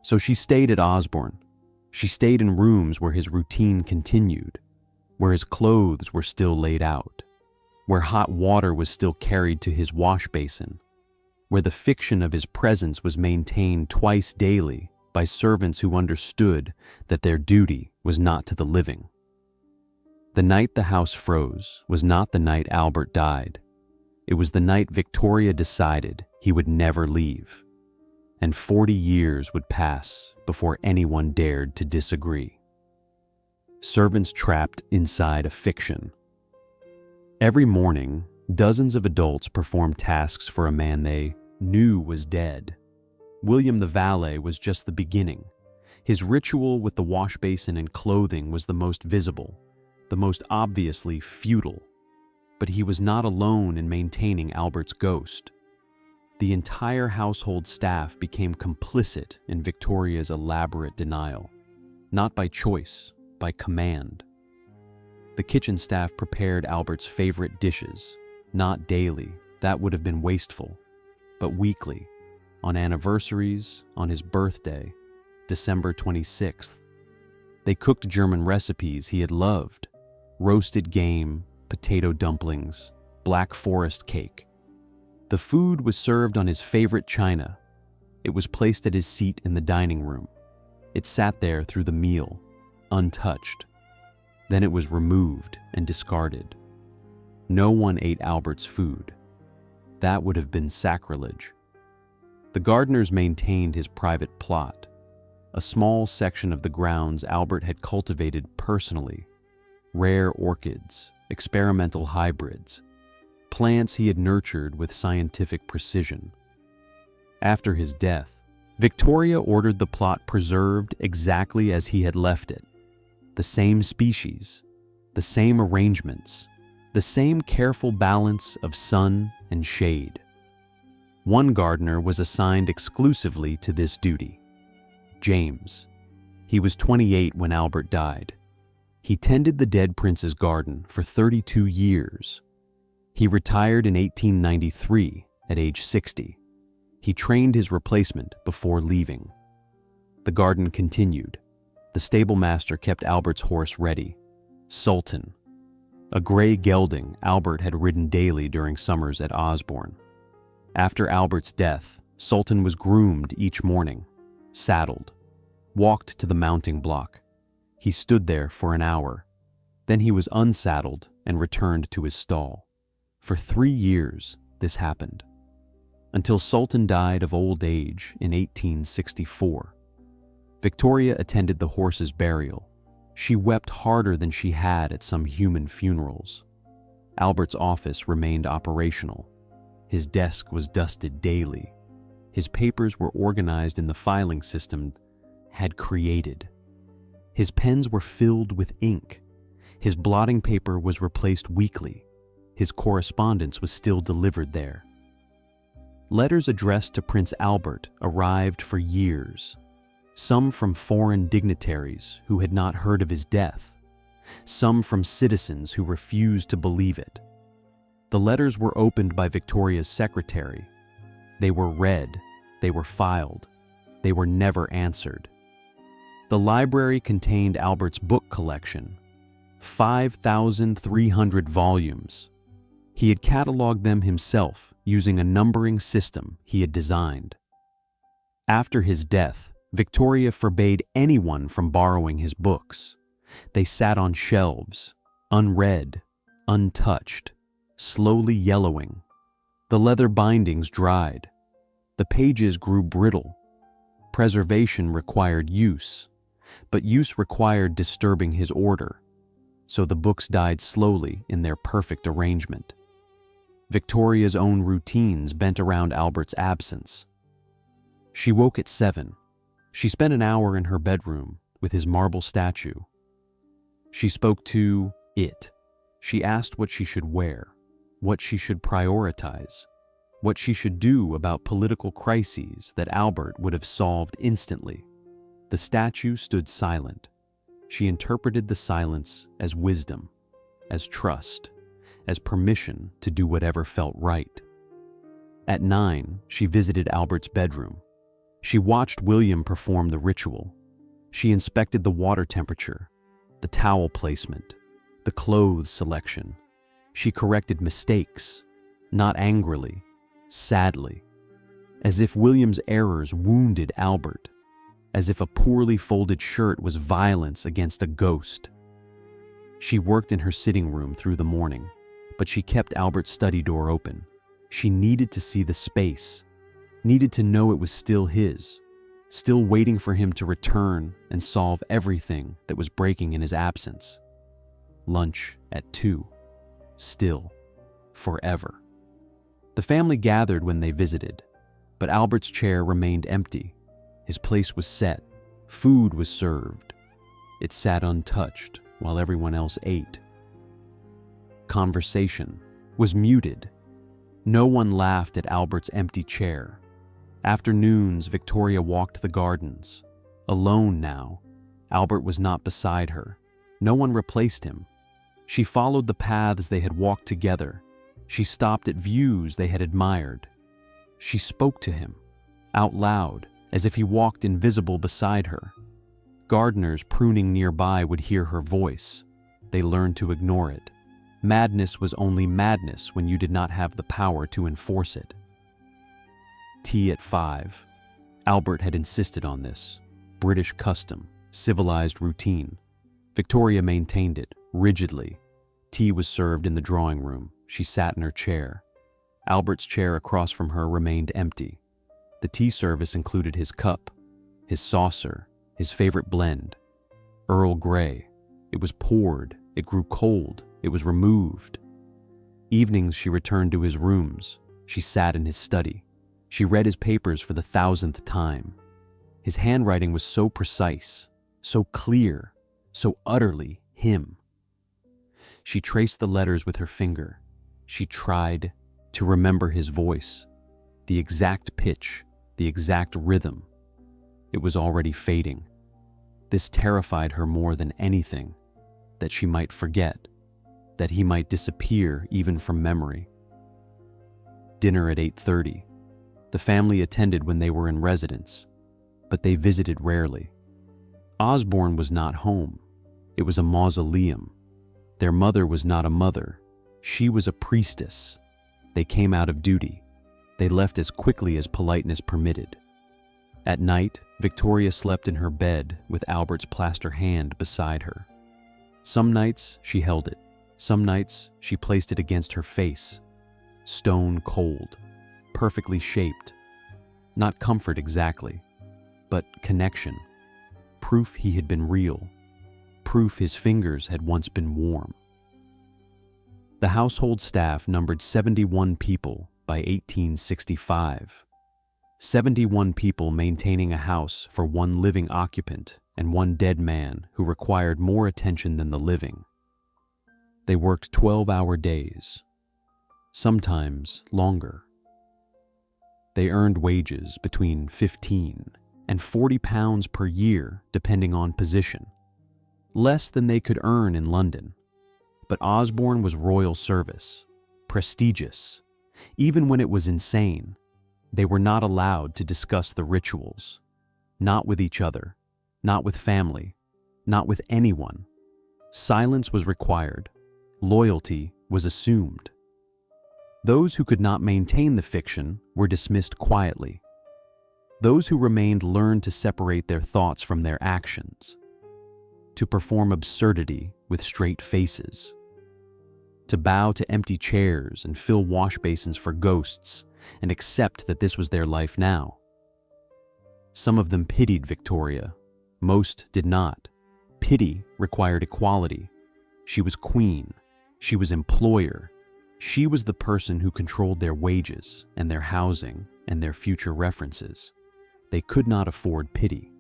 So she stayed at Osborne. She stayed in rooms where his routine continued, where his clothes were still laid out, where hot water was still carried to his wash basin, where the fiction of his presence was maintained twice daily by servants who understood that their duty was not to the living. The night the house froze was not the night Albert died. It was the night Victoria decided he would never leave, and 40 years would pass before anyone dared to disagree. Servants trapped inside a fiction. Every morning, dozens of adults performed tasks for a man they knew was dead. William the valet was just the beginning. His ritual with the wash basin and clothing was the most visible, the most obviously futile. But he was not alone in maintaining Albert's ghost. The entire household staff became complicit in Victoria's elaborate denial, not by choice, by command. The kitchen staff prepared Albert's favorite dishes, not daily, that would have been wasteful, but weekly, on anniversaries, on his birthday, December 26th. They cooked German recipes he had loved. roasted game, potato dumplings, black forest cake. The food was served on his favorite china. It was placed at his seat in the dining room. It sat there through the meal, untouched. Then it was removed and discarded. No one ate Albert's food. That would have been sacrilege. The gardeners maintained his private plot, a small section of the grounds Albert had cultivated personally, rare orchids, experimental hybrids, plants he had nurtured with scientific precision. After his death, Victoria ordered the plot preserved exactly as he had left it. The same species, the same arrangements, the same careful balance of sun and shade. One gardener was assigned exclusively to this duty, James. He was 28 when Albert died. He tended the dead prince's garden for 32 years. He retired in 1893 at age 60. He trained his replacement before leaving. The garden continued. The stable master kept Albert's horse ready, Sultan, a gray gelding Albert had ridden daily during summers at Osborne. After Albert's death, Sultan was groomed each morning, saddled, walked to the mounting block. He stood there for an hour. Then he was unsaddled and returned to his stall. For 3 years, this happened, until Sultan died of old age in 1864. Victoria attended the horse's burial. She wept harder than she had at some human funerals. Albert's office remained operational. His desk was dusted daily. His papers were organized in the filing system had created. His pens were filled with ink. His blotting paper was replaced weekly. His correspondence was still delivered there. Letters addressed to Prince Albert arrived for years, some from foreign dignitaries who had not heard of his death, some from citizens who refused to believe it. The letters were opened by Victoria's secretary. They were read, they were filed, they were never answered. The library contained Albert's book collection, 5,300 volumes. He had cataloged them himself using a numbering system he had designed. After his death, Victoria forbade anyone from borrowing his books. They sat on shelves, unread, untouched, slowly yellowing. The leather bindings dried. The pages grew brittle. Preservation required use, but use required disturbing his order, so the books died slowly in their perfect arrangement. Victoria's own routines bent around Albert's absence. She woke at 7. She spent an hour in her bedroom with his marble statue. She spoke to it. She asked what she should wear, what she should prioritize, what she should do about political crises that Albert would have solved instantly. The statue stood silent. She interpreted the silence as wisdom, as trust, as permission to do whatever felt right. At 9, she visited Albert's bedroom. She watched William perform the ritual. She inspected the water temperature, the towel placement, the clothes selection. She corrected mistakes, not angrily, sadly, as if William's errors wounded Albert, as if a poorly folded shirt was violence against a ghost. She worked in her sitting room through the morning, but she kept Albert's study door open. She needed to see the space, needed to know it was still his, still waiting for him to return and solve everything that was breaking in his absence. Lunch at 2. Still. Forever. The family gathered when they visited, but Albert's chair remained empty. His place was set. Food was served. It sat untouched while everyone else ate. Conversation was muted. No one laughed at Albert's empty chair. Afternoons, Victoria walked the gardens. Alone now, Albert was not beside her. No one replaced him. She followed the paths they had walked together. She stopped at views they had admired. She spoke to him, out loud, as if he walked invisible beside her. Gardeners pruning nearby would hear her voice. They learned to ignore it. Madness was only madness when you did not have the power to enforce it. Tea at 5. Albert had insisted on this. British custom, civilized routine. Victoria maintained it, rigidly. Tea was served in the drawing room. She sat in her chair. Albert's chair across from her remained empty. The tea service included his cup, his saucer, his favorite blend, Earl Grey. It was poured, it grew cold, it was removed. Evenings she returned to his rooms. She sat in his study. She read his papers for the 1000th time. His handwriting was so precise, so clear, so utterly him. She traced the letters with her finger. She tried to remember his voice, the exact pitch, the exact rhythm. It was already fading. This terrified her more than anything, that she might forget, that he might disappear even from memory. Dinner at 8:30. The family attended when they were in residence, but they visited rarely. Osborne was not home. It was a mausoleum. Their mother was not a mother. She was a priestess. They came out of duty. They left as quickly as politeness permitted. At night, Victoria slept in her bed with Albert's plaster hand beside her. Some nights she held it. Some nights she placed it against her face. Stone cold, perfectly shaped. Not comfort exactly, but connection. Proof he had been real. Proof his fingers had once been warm. The household staff numbered 71 people by 1865. 71 people maintaining a house for one living occupant and one dead man who required more attention than the living. They worked 12-hour days, sometimes longer. They earned wages between 15 and 40 pounds per year depending on position, less than they could earn in London. But Osborne was royal service, prestigious. Even when it was insane, they were not allowed to discuss the rituals, not with each other, not with family, not with anyone. Silence was required. Loyalty was assumed. Those who could not maintain the fiction were dismissed quietly. Those who remained learned to separate their thoughts from their actions, to perform absurdity with straight faces, to bow to empty chairs and fill wash basins for ghosts and accept that this was their life now. Some of them pitied Victoria. Most did not. Pity required equality. She was queen. She was employer. She was the person who controlled their wages and their housing and their future references. They could not afford pity.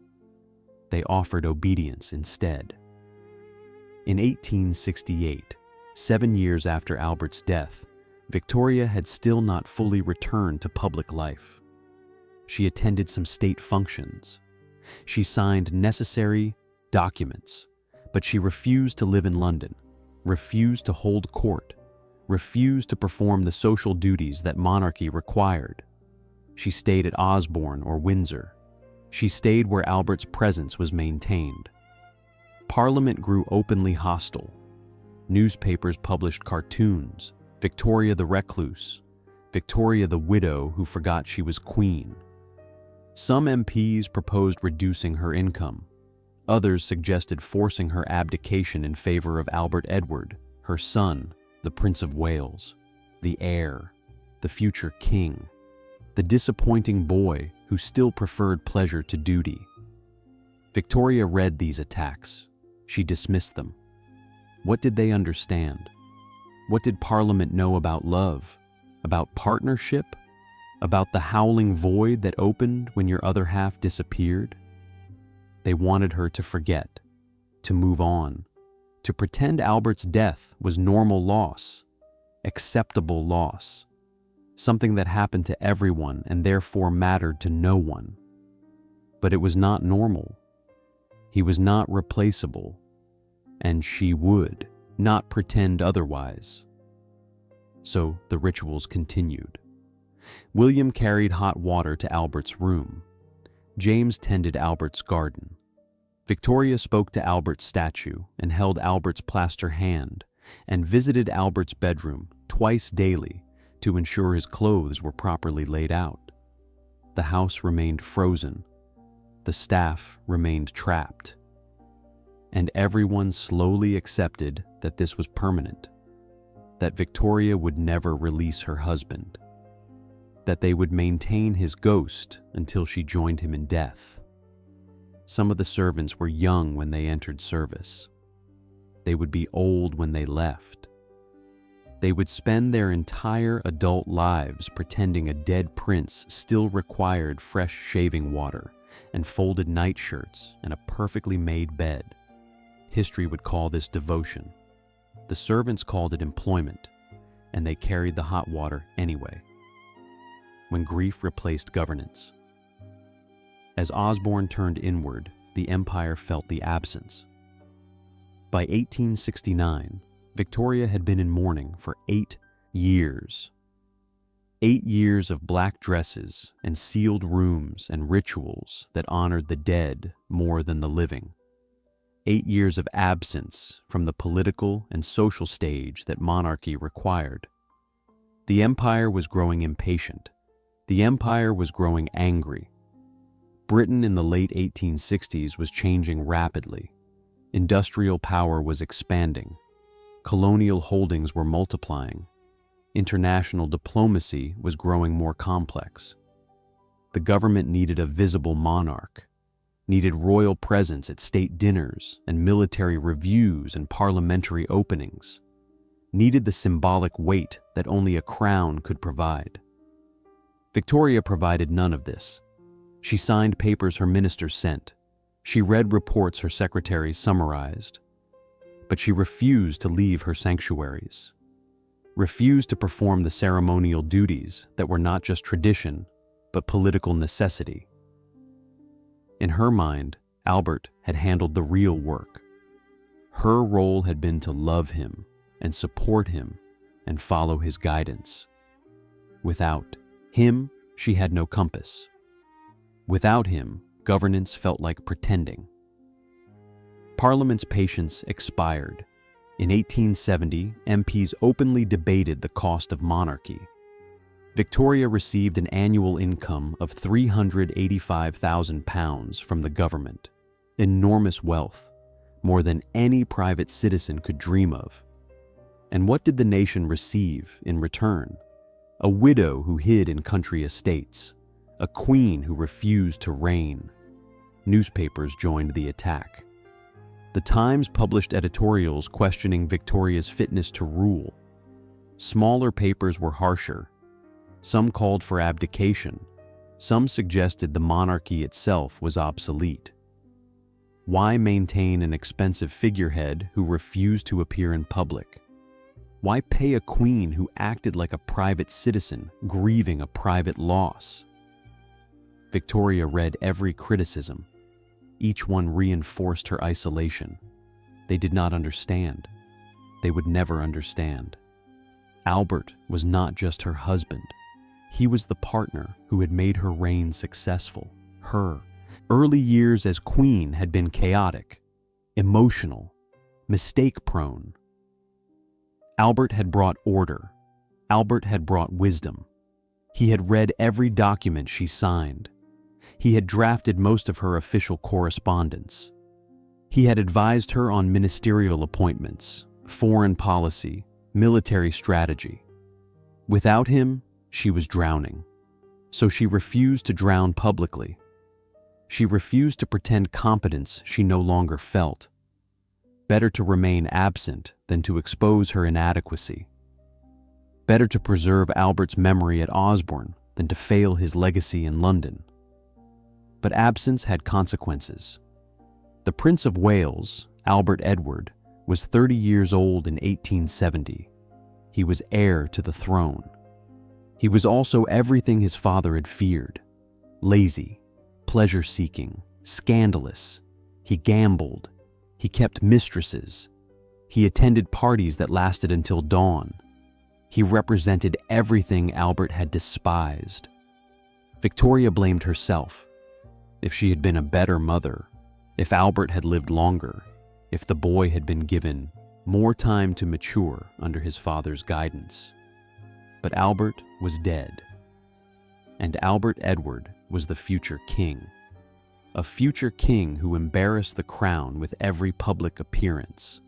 They offered obedience instead. In 1868, 7 years after Albert's death, Victoria had still not fully returned to public life. She attended some state functions. She signed necessary documents, but she refused to live in London, refused to hold court, refused to perform the social duties that monarchy required. She stayed at Osborne or Windsor. She stayed where Albert's presence was maintained. Parliament grew openly hostile. Newspapers published cartoons, Victoria the Recluse, Victoria the widow who forgot she was queen. Some MPs proposed reducing her income. Others suggested forcing her abdication in favor of Albert Edward, her son, the Prince of Wales, the heir, the future king, the disappointing boy who still preferred pleasure to duty. Victoria read these attacks. She dismissed them. What did they understand? What did Parliament know about love, about partnership, about the howling void that opened when your other half disappeared? They wanted her to forget, to move on, to pretend Albert's death was normal loss, acceptable loss, something that happened to everyone and therefore mattered to no one. But it was not normal. He was not replaceable, and she would not pretend otherwise. So the rituals continued. William carried hot water to Albert's room. James tended Albert's garden. Victoria spoke to Albert's statue and held Albert's plaster hand and visited Albert's bedroom twice daily to ensure his clothes were properly laid out. The house remained frozen. The staff remained trapped. And everyone slowly accepted that this was permanent, that Victoria would never release her husband, that they would maintain his ghost until she joined him in death. Some of the servants were young when they entered service. They would be old when they left. They would spend their entire adult lives pretending a dead prince still required fresh shaving water and folded nightshirts and a perfectly made bed. History would call this devotion. The servants called it employment, and they carried the hot water anyway. When grief replaced governance. As Osborne turned inward, the empire felt the absence. By 1869, Victoria had been in mourning for 8 years. 8 years of black dresses and sealed rooms and rituals that honored the dead more than the living. 8 years of absence from the political and social stage that monarchy required. The empire was growing impatient. The empire was growing angry. Britain in the late 1860s was changing rapidly. Industrial power was expanding. Colonial holdings were multiplying. International diplomacy was growing more complex. The government needed a visible monarch, needed royal presence at state dinners and military reviews and parliamentary openings, needed the symbolic weight that only a crown could provide. Victoria provided none of this. She signed papers her ministers sent. She read reports her secretaries summarized. But she refused to leave her sanctuaries, refused to perform the ceremonial duties that were not just tradition, but political necessity. In her mind, Albert had handled the real work. Her role had been to love him and support him and follow his guidance. Without him, she had no compass. Without him, governance felt like pretending. Parliament's patience expired. In 1870, MPs openly debated the cost of monarchy. Victoria received an annual income of £385,000 from the government, enormous wealth, more than any private citizen could dream of. And what did the nation receive in return? A widow who hid in country estates, a queen who refused to reign. Newspapers joined the attack. The Times published editorials questioning Victoria's fitness to rule. Smaller papers were harsher. Some called for abdication. Some suggested the monarchy itself was obsolete. Why maintain an expensive figurehead who refused to appear in public? Why pay a queen who acted like a private citizen, grieving a private loss? Victoria read every criticism. Each one reinforced her isolation. They did not understand. They would never understand. Albert was not just her husband. He was the partner who had made her reign successful. Her early years as queen had been chaotic, emotional, mistake-prone. Albert had brought order. Albert had brought wisdom. He had read every document she signed. He had drafted most of her official correspondence. He had advised her on ministerial appointments, foreign policy, military strategy. Without him, she was drowning. So she refused to drown publicly. She refused to pretend competence she no longer felt. Better to remain absent than to expose her inadequacy. Better to preserve Albert's memory at Osborne than to fail his legacy in London. But absence had consequences. The Prince of Wales, Albert Edward, was 30 years old in 1870. He was heir to the throne. He was also everything his father had feared: lazy, pleasure-seeking, scandalous. He gambled. He kept mistresses. He attended parties that lasted until dawn. He represented everything Albert had despised. Victoria blamed herself. If she had been a better mother, If Albert had lived longer, if the boy had been given more time to mature under his father's guidance. But Albert was dead. And Albert Edward was the future king. A future king who embarrassed the crown with every public appearance.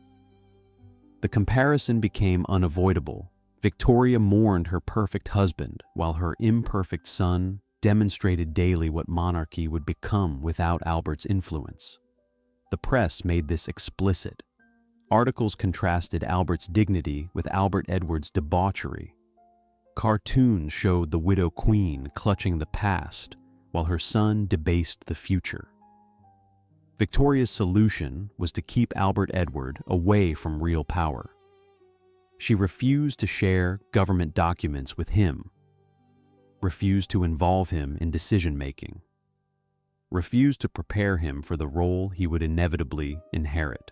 The comparison became unavoidable. Victoria mourned her perfect husband, while her imperfect son demonstrated daily what monarchy would become without Albert's influence. The press made this explicit. Articles contrasted Albert's dignity with Albert Edward's debauchery. Cartoons showed the widow queen clutching the past, while her son debased the future. Victoria's solution was to keep Albert Edward away from real power. She refused to share government documents with him, refused to involve him in decision-making, refused to prepare him for the role he would inevitably inherit.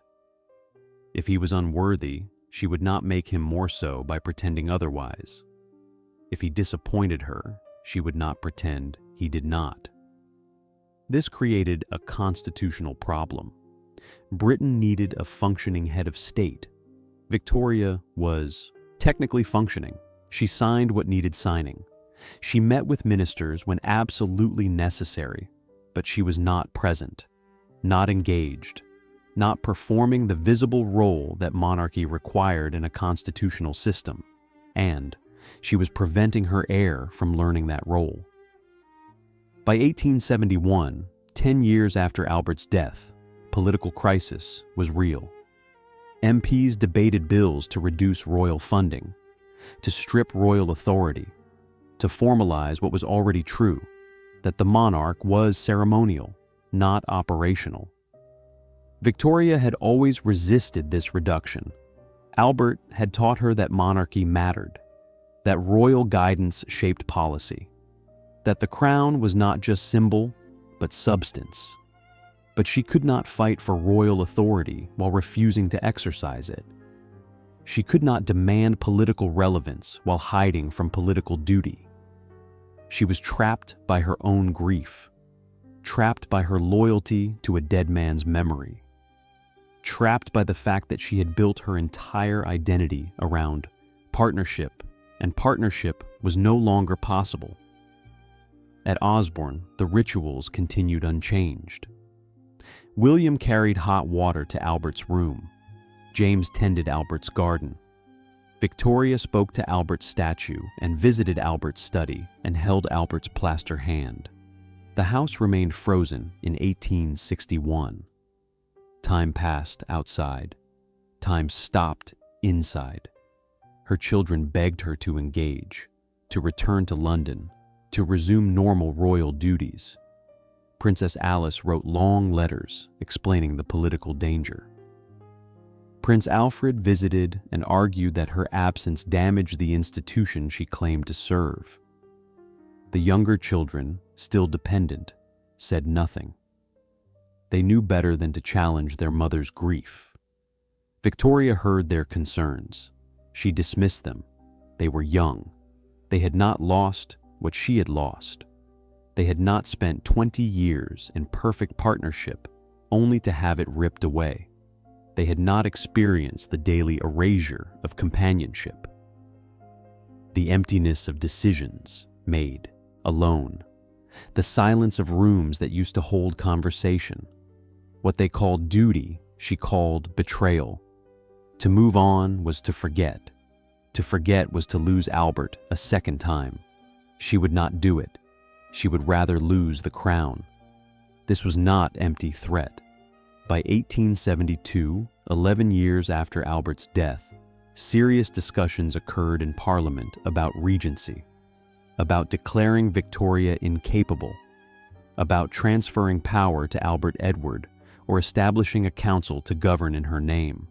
If he was unworthy, she would not make him more so by pretending otherwise. If he disappointed her, she would not pretend he did not. This created a constitutional problem. Britain needed a functioning head of state. Victoria was technically functioning. She signed what needed signing. She met with ministers when absolutely necessary, but she was not present, not engaged, not performing the visible role that monarchy required in a constitutional system, and she was preventing her heir from learning that role. By 1871, 10 years after Albert's death, political crisis was real. MPs debated bills to reduce royal funding, to strip royal authority, to formalize what was already true, that the monarch was ceremonial, not operational. Victoria had always resisted this reduction. Albert had taught her that monarchy mattered, that royal guidance shaped policy, that the crown was not just symbol, but substance. But she could not fight for royal authority while refusing to exercise it. She could not demand political relevance while hiding from political duty. She was trapped by her own grief, trapped by her loyalty to a dead man's memory, trapped by the fact that she had built her entire identity around partnership, and partnership was no longer possible. At Osborne, the rituals continued unchanged. William carried hot water to Albert's room. James tended Albert's garden. Victoria spoke to Albert's statue and visited Albert's study and held Albert's plaster hand. The house remained frozen in 1861. Time passed outside. Time stopped inside. Her children begged her to engage, to return to London, to resume normal royal duties. Princess Alice wrote long letters explaining the political danger. Prince Alfred visited and argued that her absence damaged the institution she claimed to serve. The younger children, still dependent, said nothing. They knew better than to challenge their mother's grief. Victoria heard their concerns. She dismissed them. They were young. They had not lost what she had lost. They had not spent 20 years in perfect partnership only to have it ripped away. They had not experienced the daily erasure of companionship. The emptiness of decisions made alone. The silence of rooms that used to hold conversation. What they called duty, she called betrayal. To move on was to forget. To forget was to lose Albert a second time. She would not do it. She would rather lose the crown. This was not empty threat. By 1872, 11 years after Albert's death, serious discussions occurred in Parliament about regency, about declaring Victoria incapable, about transferring power to Albert Edward, or establishing a council to govern in her name.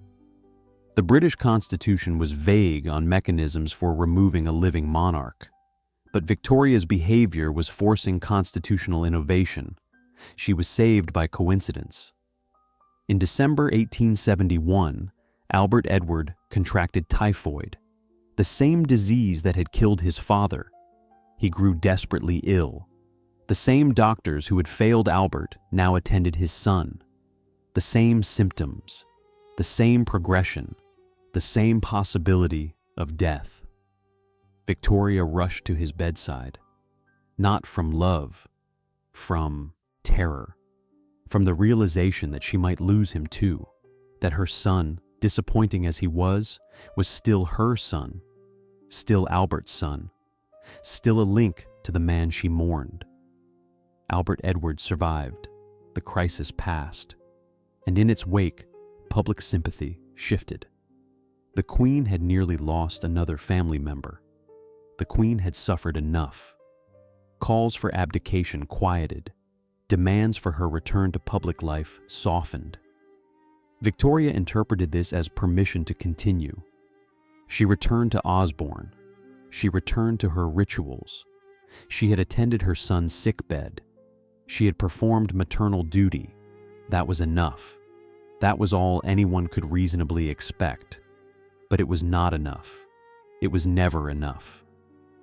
The British Constitution was vague on mechanisms for removing a living monarch, but Victoria's behavior was forcing constitutional innovation. She was saved by coincidence. In December 1871, Albert Edward contracted typhoid, the same disease that had killed his father. He grew desperately ill. The same doctors who had failed Albert now attended his son. The same symptoms, the same progression, the same possibility of death. Victoria rushed to his bedside, not from love, from terror, from the realization that she might lose him too, that her son, disappointing as he was still her son, still Albert's son, still a link to the man she mourned. Albert Edward survived, the crisis passed, and in its wake, public sympathy shifted. The Queen had nearly lost another family member. The Queen had suffered enough. Calls for abdication quieted. Demands for her return to public life softened. Victoria interpreted this as permission to continue. She returned to Osborne. She returned to her rituals. She had attended her son's sickbed. She had performed maternal duty. That was enough. That was all anyone could reasonably expect. But it was not enough. It was never enough.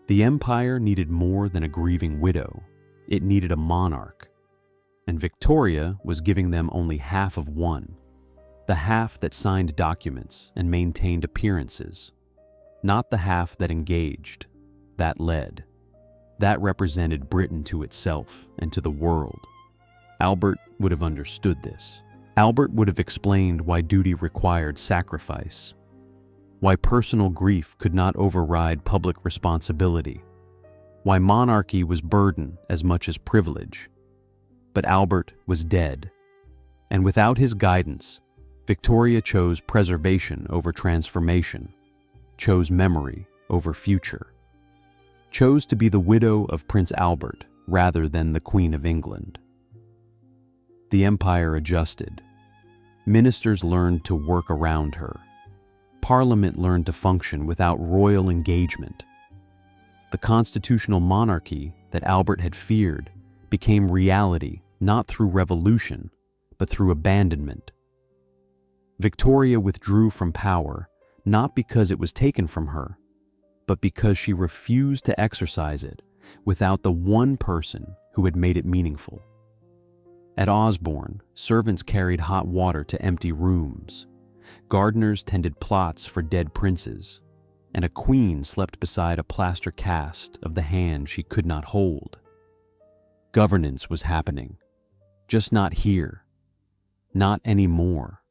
The empire needed more than a grieving widow. It needed a monarch. And Victoria was giving them only half of one. The half that signed documents and maintained appearances. Not the half that engaged, that led. That represented Britain to itself and to the world. Albert would have understood this. Albert would have explained why duty required sacrifice, why personal grief could not override public responsibility, why monarchy was burden as much as privilege. But Albert was dead, and without his guidance, Victoria chose preservation over transformation, chose memory over future, chose to be the widow of Prince Albert rather than the Queen of England. The empire adjusted. Ministers learned to work around her. Parliament learned to function without royal engagement. The constitutional monarchy that Albert had feared became reality not through revolution, but through abandonment. Victoria withdrew from power not because it was taken from her, but because she refused to exercise it without the one person who had made it meaningful. At Osborne, servants carried hot water to empty rooms. Gardeners tended plots for dead princes, and a queen slept beside a plaster cast of the hand she could not hold. Governance was happening, just not here, not anymore.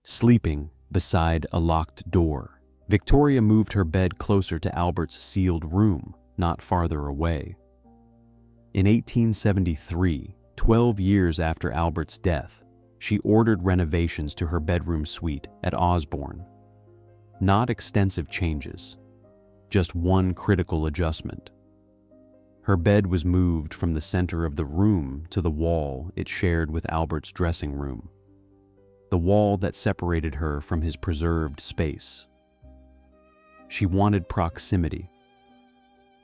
Sleeping beside a locked door, Victoria moved her bed closer to Albert's sealed room, not farther away. In 1873, 12 years after Albert's death, she ordered renovations to her bedroom suite at Osborne. Not extensive changes, just one critical adjustment. Her bed was moved from the center of the room to the wall it shared with Albert's dressing room, the wall that separated her from his preserved space. She wanted proximity,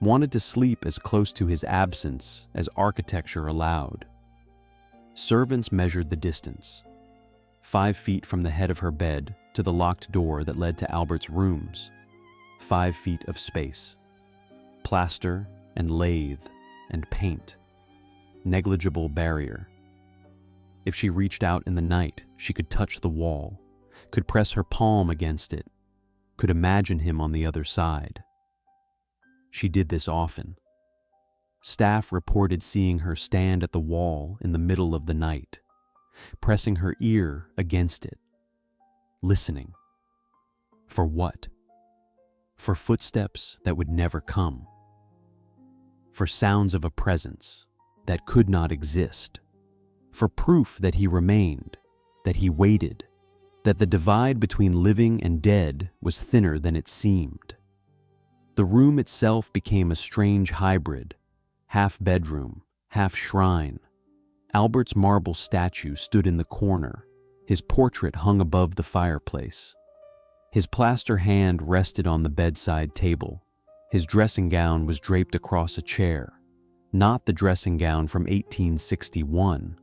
wanted to sleep as close to his absence as architecture allowed. Servants measured the distance, 5 feet from the head of her bed to the locked door that led to Albert's rooms, 5 feet of space. Plaster and lathe and paint, negligible barrier. If she reached out in the night, she could touch the wall, could press her palm against it, could imagine him on the other side. She did this often. Staff reported seeing her stand at the wall in the middle of the night, pressing her ear against it, listening. For what? For footsteps that would never come. For sounds of a presence that could not exist. For proof that he remained, that he waited, that the divide between living and dead was thinner than it seemed. The room itself became a strange hybrid, half bedroom, half shrine. Albert's marble statue stood in the corner, his portrait hung above the fireplace. His plaster hand rested on the bedside table. His dressing gown was draped across a chair, not the dressing gown from 1861.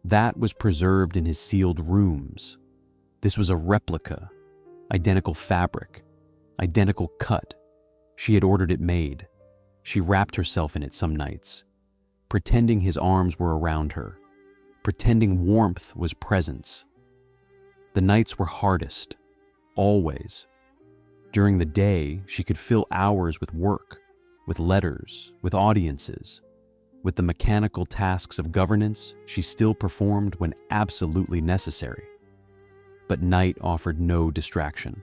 That was preserved in his sealed rooms. This was a replica, identical fabric, identical cut. She had ordered it made. She wrapped herself in it some nights, pretending his arms were around her, pretending warmth was presence. The nights were hardest, always. During the day, she could fill hours with work, with letters, with audiences. With the mechanical tasks of governance, she still performed when absolutely necessary. But night offered no distraction.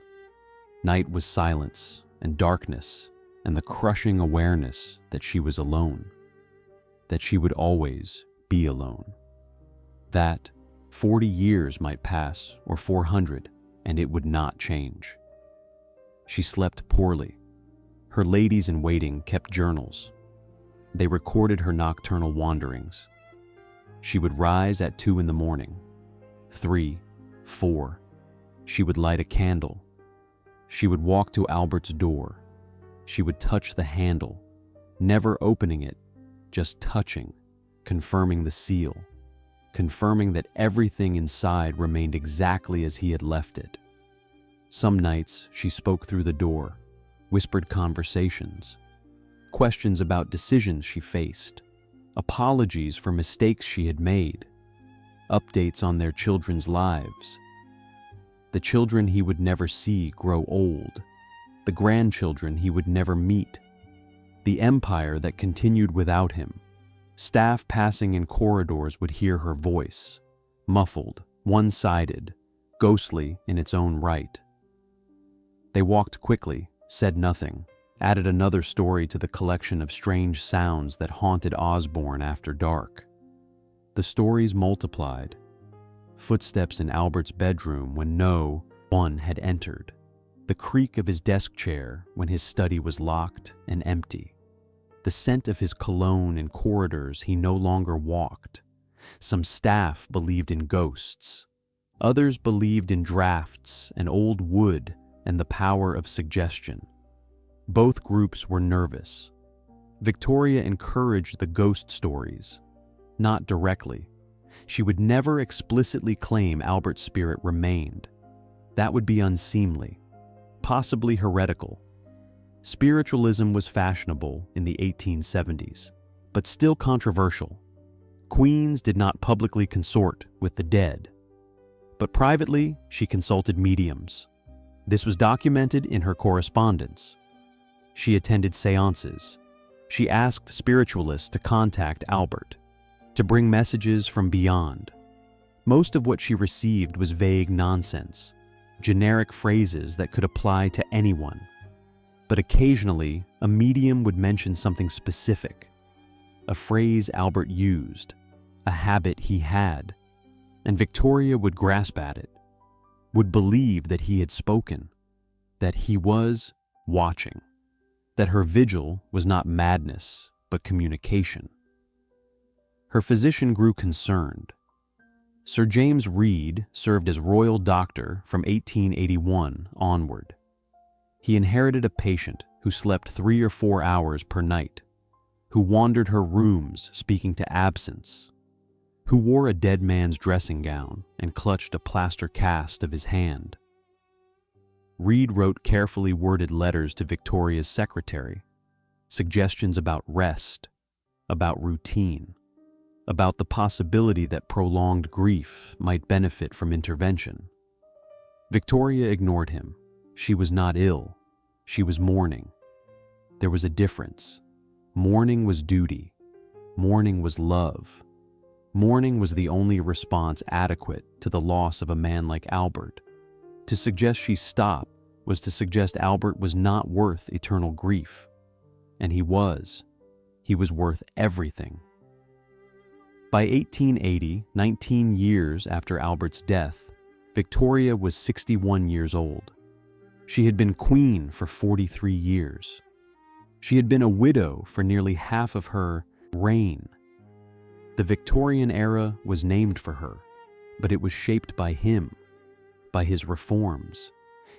Night was silence and darkness and the crushing awareness that she was alone, that she would always be alone. That 40 years might pass or 400 and it would not change. She slept poorly. Her ladies-in-waiting kept journals. They recorded her nocturnal wanderings. She would rise at 2 in the morning, 3, 4. She would light a candle. She would walk to Albert's door. She would touch the handle, never opening it, just touching, confirming the seal, confirming that everything inside remained exactly as he had left it. Some nights she spoke through the door, whispered conversations, questions about decisions she faced, apologies for mistakes she had made, updates on their children's lives. The children he would never see grow old, the grandchildren he would never meet, the empire that continued without him. Staff passing in corridors would hear her voice, muffled, one-sided, ghostly in its own right. They walked quickly, said nothing, added another story to the collection of strange sounds that haunted Osborne after dark. The stories multiplied. Footsteps in Albert's bedroom when no one had entered. The creak of his desk chair when his study was locked and empty. The scent of his cologne in corridors he no longer walked. Some staff believed in ghosts. Others believed in drafts and old wood and the power of suggestion. Both groups were nervous. Victoria encouraged the ghost stories, not directly. She would never explicitly claim Albert's spirit remained. That would be unseemly, possibly heretical. Spiritualism was fashionable in the 1870s, but still controversial. Queens did not publicly consort with the dead, but privately she consulted mediums. This was documented in her correspondence. She attended seances. She asked spiritualists to contact Albert, to bring messages from beyond. Most of what she received was vague nonsense, generic phrases that could apply to anyone. But occasionally, a medium would mention something specific, a phrase Albert used, a habit he had, and Victoria would grasp at it, would believe that he had spoken, that he was watching, that her vigil was not madness, but communication. Her physician grew concerned. Sir James Reed served as royal doctor from 1881 onward. He inherited a patient who slept 3 or 4 hours per night, who wandered her rooms speaking to absence, who wore a dead man's dressing gown and clutched a plaster cast of his hand. Reed wrote carefully worded letters to Victoria's secretary, suggestions about rest, about routine, about the possibility that prolonged grief might benefit from intervention. Victoria ignored him. She was not ill. She was mourning. There was a difference. Mourning was duty. Mourning was love. Mourning was the only response adequate to the loss of a man like Albert. To suggest she stop was to suggest Albert was not worth eternal grief. And he was. He was worth everything. By 1880, 19 years after Albert's death, Victoria was 61 years old. She had been queen for 43 years. She had been a widow for nearly half of her reign. The Victorian era was named for her, but it was shaped by him, by his reforms,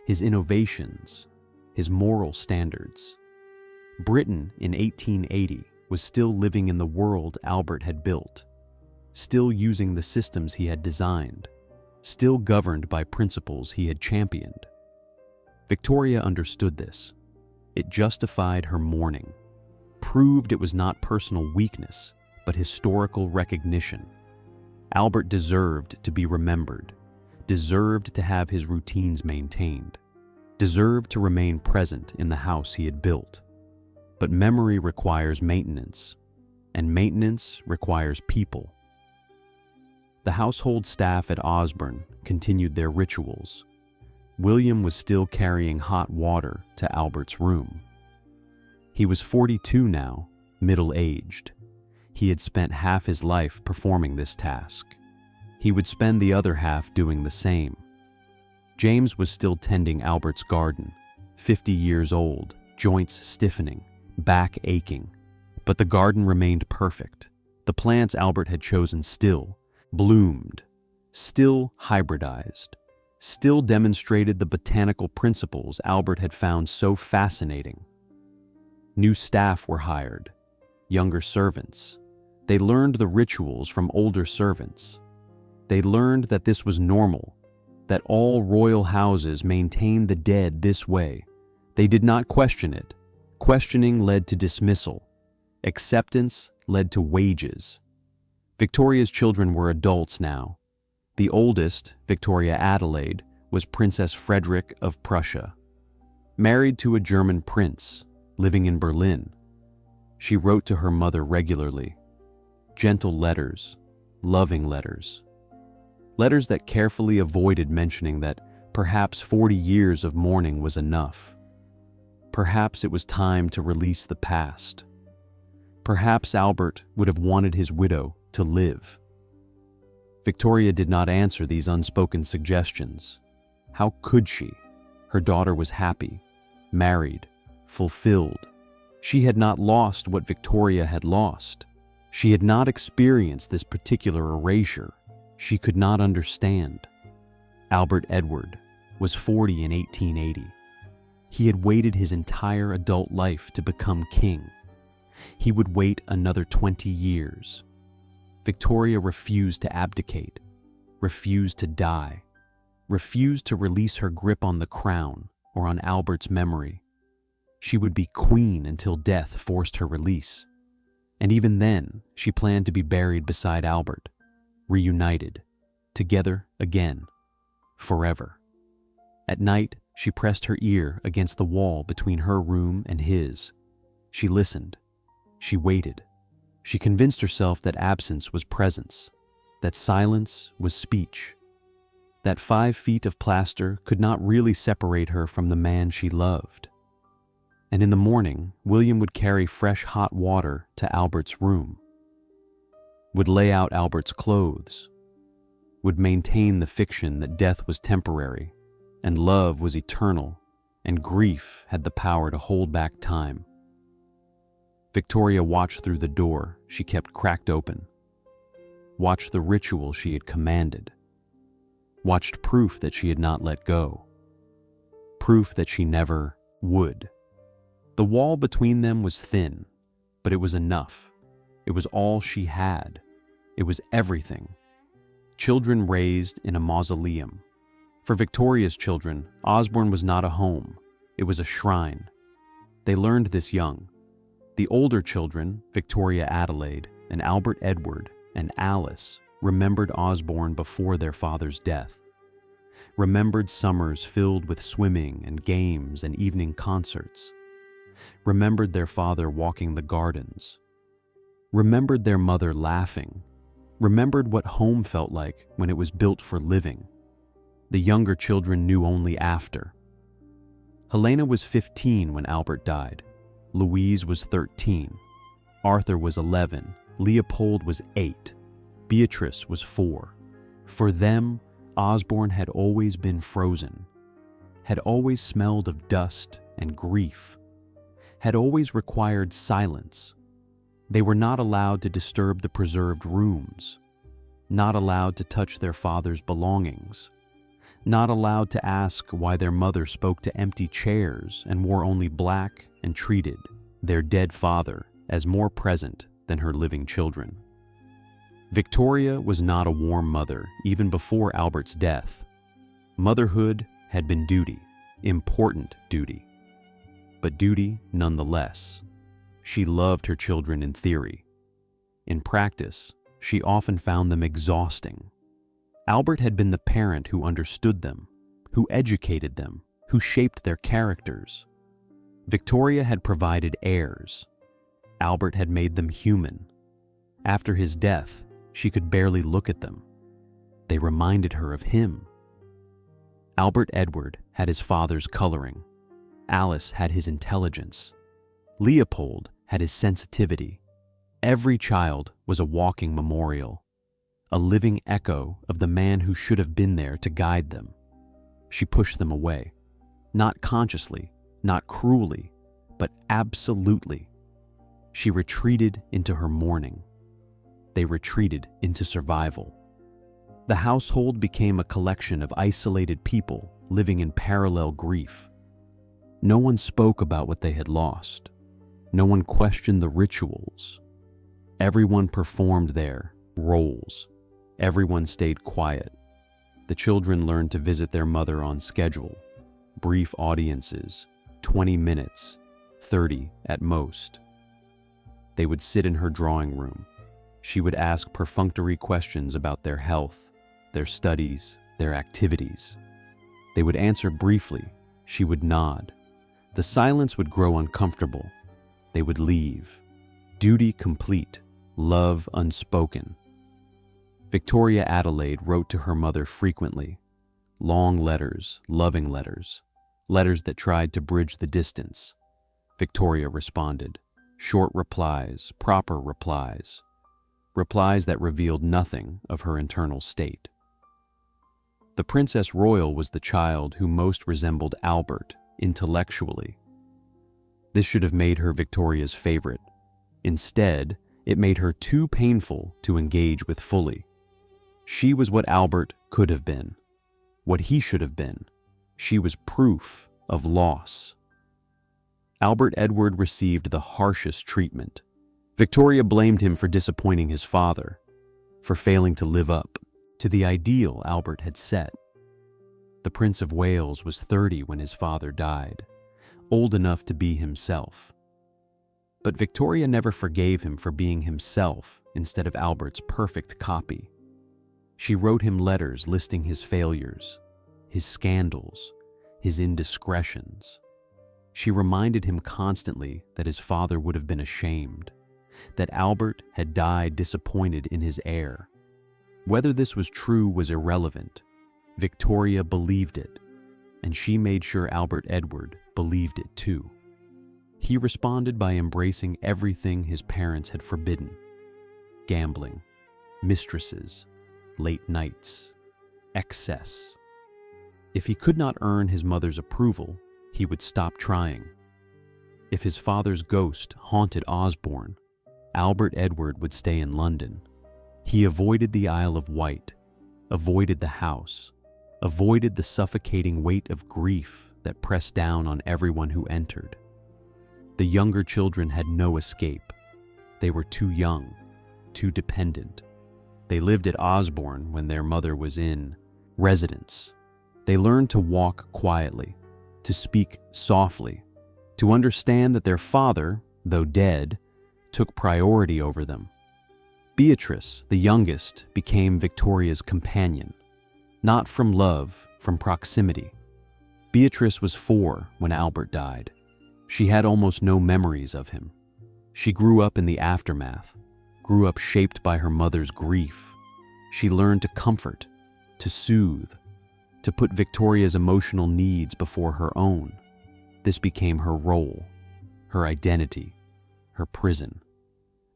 his innovations, his moral standards. Britain in 1880 was still living in the world Albert had built, still using the systems he had designed, still governed by principles he had championed. Victoria understood this. It justified her mourning, proved it was not personal weakness, but historical recognition. Albert deserved to be remembered, deserved to have his routines maintained, deserved to remain present in the house he had built. But memory requires maintenance, and maintenance requires people. The household staff at Osborne continued their rituals. William was still carrying hot water to Albert's room. He was 42 now, middle-aged. He had spent half his life performing this task. He would spend the other half doing the same. James was still tending Albert's garden, 50 years old, joints stiffening, back aching. But the garden remained perfect. The plants Albert had chosen still bloomed, still hybridized, still demonstrated the botanical principles Albert had found so fascinating. New staff were hired, younger servants. They learned the rituals from older servants. They learned that this was normal, that all royal houses maintained the dead this way. They did not question it. Questioning led to dismissal. Acceptance led to wages. Victoria's children were adults now. The oldest, Victoria Adelaide, was Princess Frederick of Prussia. Married to a German prince, living in Berlin. She wrote to her mother regularly. Gentle letters, loving letters. Letters that carefully avoided mentioning that perhaps 40 years of mourning was enough. Perhaps it was time to release the past. Perhaps Albert would have wanted his widow to live. Victoria did not answer these unspoken suggestions. How could she? Her daughter was happy, married, fulfilled. She had not lost what Victoria had lost. She had not experienced this particular erasure. She could not understand. Albert Edward was 40 in 1880. He had waited his entire adult life to become king. He would wait another 20 years. Victoria refused to abdicate, refused to die, refused to release her grip on the crown or on Albert's memory. She would be queen until death forced her release. And even then, she planned to be buried beside Albert, reunited, together again, forever. At night, she pressed her ear against the wall between her room and his. She listened. She waited. She convinced herself that absence was presence, that silence was speech, that 5 feet of plaster could not really separate her from the man she loved. And in the morning, William would carry fresh hot water to Albert's room, would lay out Albert's clothes, would maintain the fiction that death was temporary, and love was eternal, and grief had the power to hold back time. Victoria watched through the door she kept cracked open, watched the ritual she had commanded, watched proof that she had not let go, proof that she never would. The wall between them was thin, but it was enough. It was all she had. It was everything. Children raised in a mausoleum. For Victoria's children, Osborne was not a home. It was a shrine. They learned this young. The older children, Victoria Adelaide and Albert Edward and Alice, remembered Osborne before their father's death. Remembered summers filled with swimming and games and evening concerts. Remembered their father walking the gardens. Remembered their mother laughing. Remembered what home felt like when it was built for living. The younger children knew only after. Helena was 15 when Albert died. Louise was 13. Arthur was 11. Leopold was 8. Beatrice was 4. For them, Osborne had always been frozen, had always smelled of dust and grief, had always required silence. They were not allowed to disturb the preserved rooms, not allowed to touch their father's belongings, not allowed to ask why their mother spoke to empty chairs and wore only black and treated their dead father as more present than her living children. Victoria was not a warm mother even before Albert's death. Motherhood had been duty, important duty, but duty nonetheless. She loved her children in theory. In practice, she often found them exhausting. Albert had been the parent who understood them, who educated them, who shaped their characters. Victoria had provided heirs. Albert had made them human. After his death, she could barely look at them. They reminded her of him. Albert Edward had his father's coloring. Alice had his intelligence. Leopold had his sensitivity. Every child was a walking memorial, a living echo of the man who should have been there to guide them. She pushed them away, not consciously, not cruelly, but absolutely. She retreated into her mourning. They retreated into survival. The household became a collection of isolated people living in parallel grief. No one spoke about what they had lost. No one questioned the rituals. Everyone performed their roles. Everyone stayed quiet. The children learned to visit their mother on schedule. Brief audiences, 20 minutes, 30 at most. They would sit in her drawing room. She would ask perfunctory questions about their health, their studies, their activities. They would answer briefly. She would nod. The silence would grow uncomfortable. They would leave. Duty complete, love unspoken. Victoria Adelaide wrote to her mother frequently. Long letters, loving letters, letters that tried to bridge the distance. Victoria responded. Short replies, proper replies. Replies that revealed nothing of her internal state. The Princess Royal was the child who most resembled Albert intellectually. This should have made her Victoria's favorite. Instead, it made her too painful to engage with fully. She was what Albert could have been, what he should have been. She was proof of loss. Albert Edward received the harshest treatment. Victoria blamed him for disappointing his father, for failing to live up to the ideal Albert had set. The Prince of Wales was 30 when his father died, old enough to be himself. But Victoria never forgave him for being himself instead of Albert's perfect copy. She wrote him letters listing his failures, his scandals, his indiscretions. She reminded him constantly that his father would have been ashamed, that Albert had died disappointed in his heir. Whether this was true was irrelevant. Victoria believed it, and she made sure Albert Edward believed it too. He responded by embracing everything his parents had forbidden: gambling, mistresses, late nights, excess. If he could not earn his mother's approval, he would stop trying. If his father's ghost haunted Osborne, Albert Edward would stay in London. He avoided the Isle of Wight, avoided the house, avoided the suffocating weight of grief that pressed down on everyone who entered. The younger children had no escape. They were too young, too dependent. They lived at Osborne when their mother was in residence. They learned to walk quietly, to speak softly, to understand that their father, though dead, took priority over them. Beatrice, the youngest, became Victoria's companion, not from love, from proximity. Beatrice was 4 when Albert died. She had almost no memories of him. She grew up in the aftermath, grew up shaped by her mother's grief. She learned to comfort, to soothe, to put Victoria's emotional needs before her own. This became her role, her identity, her prison.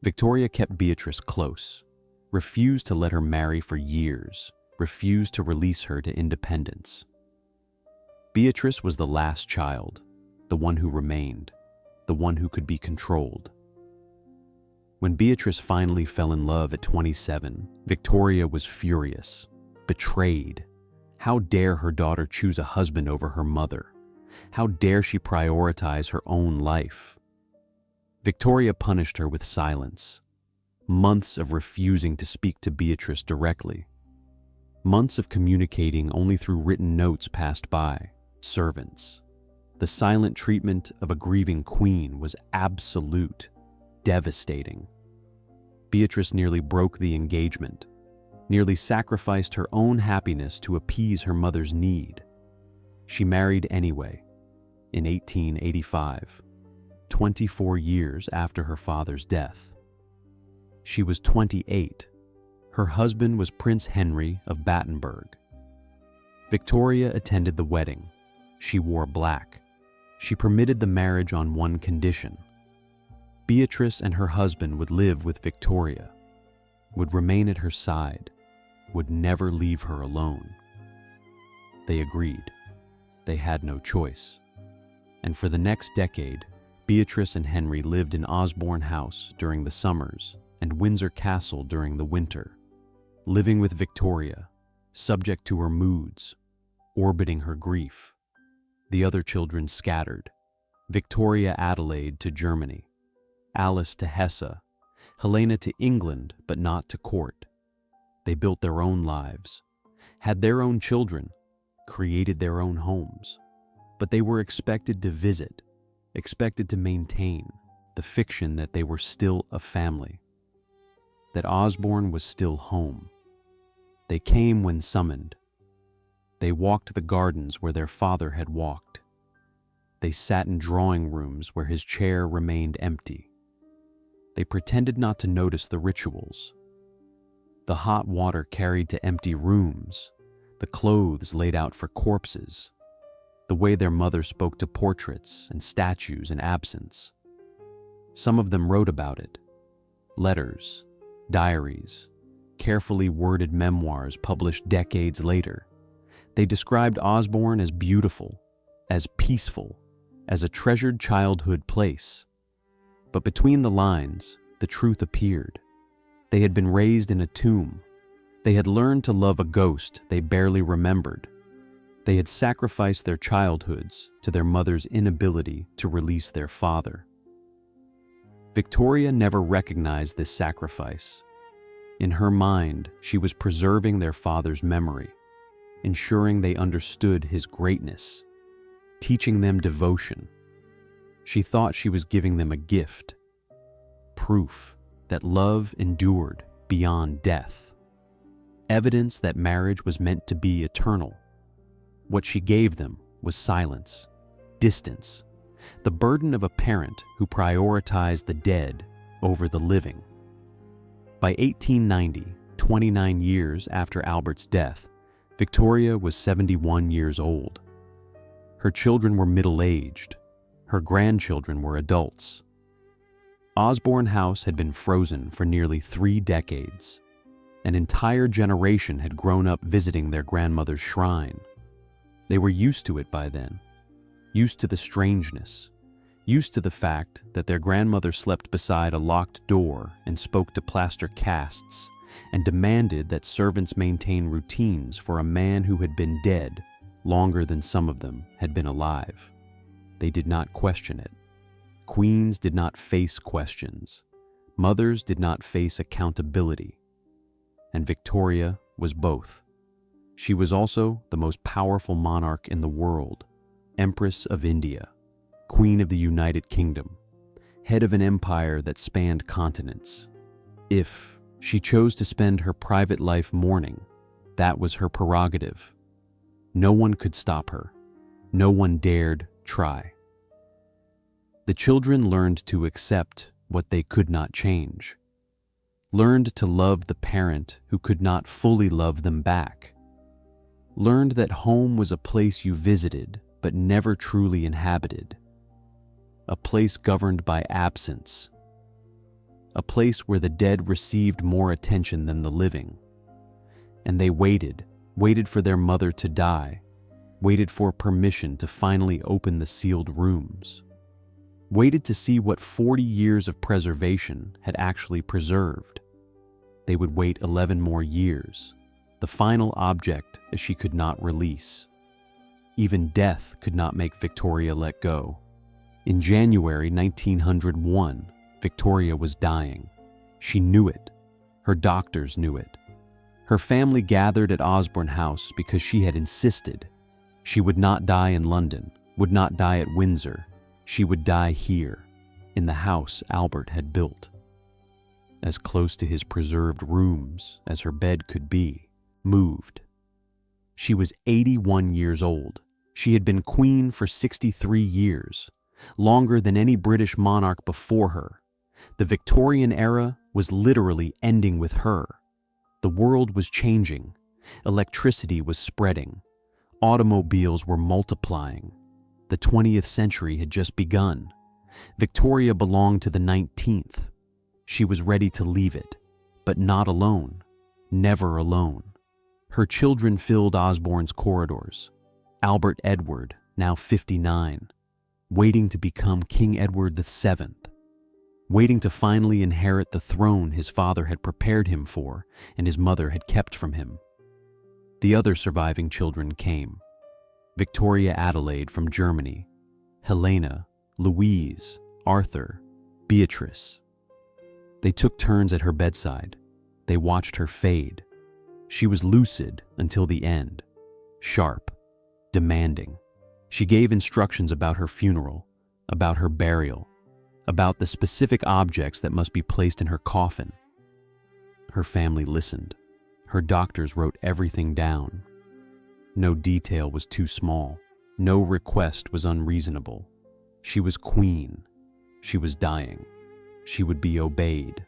Victoria kept Beatrice close, refused to let her marry for years, refused to release her to independence. Beatrice was the last child, the one who remained, the one who could be controlled. When Beatrice finally fell in love at 27, Victoria was furious, betrayed. How dare her daughter choose a husband over her mother? How dare she prioritize her own life? Victoria punished her with silence. Months of refusing to speak to Beatrice directly. Months of communicating only through written notes passed by servants. The silent treatment of a grieving queen was absolute, devastating. Beatrice nearly broke the engagement, nearly sacrificed her own happiness to appease her mother's need. She married anyway, in 1885, 24 years after her father's death. She was 28. Her husband was Prince Henry of Battenberg. Victoria attended the wedding. She wore black. She permitted the marriage on one condition. Beatrice and her husband would live with Victoria, would remain at her side, would never leave her alone. They agreed. They had no choice. And for the next decade, Beatrice and Henry lived in Osborne House during the summers and Windsor Castle during the winter, living with Victoria, subject to her moods, orbiting her grief. The other children scattered. Victoria Adelaide to Germany, Alice to Hesse, Helena to England but not to court. They built their own lives, had their own children, created their own homes. But they were expected to visit, expected to maintain the fiction that they were still a family, that Osborne was still home. They came when summoned. They walked the gardens where their father had walked. They sat in drawing rooms where his chair remained empty. They pretended not to notice the rituals. The hot water carried to empty rooms, the clothes laid out for corpses, the way their mother spoke to portraits and statues in absence. Some of them wrote about it. Letters, diaries, carefully worded memoirs published decades later. They described Osborne as beautiful, as peaceful, as a treasured childhood place. But between the lines, the truth appeared. They had been raised in a tomb. They had learned to love a ghost they barely remembered. They had sacrificed their childhoods to their mother's inability to release their father. Victoria never recognized this sacrifice. In her mind, she was preserving their father's memory, ensuring they understood his greatness, teaching them devotion. She thought she was giving them a gift, proof that love endured beyond death, evidence that marriage was meant to be eternal. What she gave them was silence, distance, the burden of a parent who prioritized the dead over the living. By 1890, 29 years after Albert's death, Victoria was 71 years old. Her children were middle-aged. Her grandchildren were adults. Osborne House had been frozen for nearly 3 decades. An entire generation had grown up visiting their grandmother's shrine. They were used to it by then, used to the strangeness, used to the fact that their grandmother slept beside a locked door and spoke to plaster casts and demanded that servants maintain routines for a man who had been dead longer than some of them had been alive. They did not question it. Queens did not face questions. Mothers did not face accountability. And Victoria was both. She was also the most powerful monarch in the world, Empress of India, Queen of the United Kingdom, head of an empire that spanned continents. If she chose to spend her private life mourning, that was her prerogative. No one could stop her. No one dared try. The children learned to accept what they could not change, learned to love the parent who could not fully love them back, learned that home was a place you visited but never truly inhabited, a place governed by absence, a place where the dead received more attention than the living. And they waited for their mother to die, waited for permission to finally open the sealed rooms, waited to see what 40 years of preservation had actually preserved. They would wait 11 more years, the final object as she could not release. Even death could not make Victoria let go. In January 1901, Victoria was dying. She knew it. Her doctors knew it. Her family gathered at Osborne House because she had insisted. She would not die in London, would not die at Windsor. She would die here, in the house Albert had built. as close to his preserved rooms as her bed could be, moved. She was 81 years old. She had been queen for 63 years, longer than any British monarch before her. The Victorian era was literally ending with her. The world was changing. Electricity was spreading. Automobiles were multiplying. The 20th century had just begun. Victoria belonged to the 19th. She was ready to leave it, but not alone, never alone. Her children filled Osborne's corridors. Albert Edward, now 59, waiting to become King Edward VII, waiting to finally inherit the throne his father had prepared him for and his mother had kept from him. The other surviving children came. Victoria Adelaide from Germany, Helena, Louise, Arthur, Beatrice. They took turns at her bedside. They watched her fade. She was lucid until the end, sharp, demanding. She gave instructions about her funeral, about her burial, about the specific objects that must be placed in her coffin. Her family listened. Her doctors wrote everything down. No detail was too small. No request was unreasonable. She was queen. She was dying. She would be obeyed.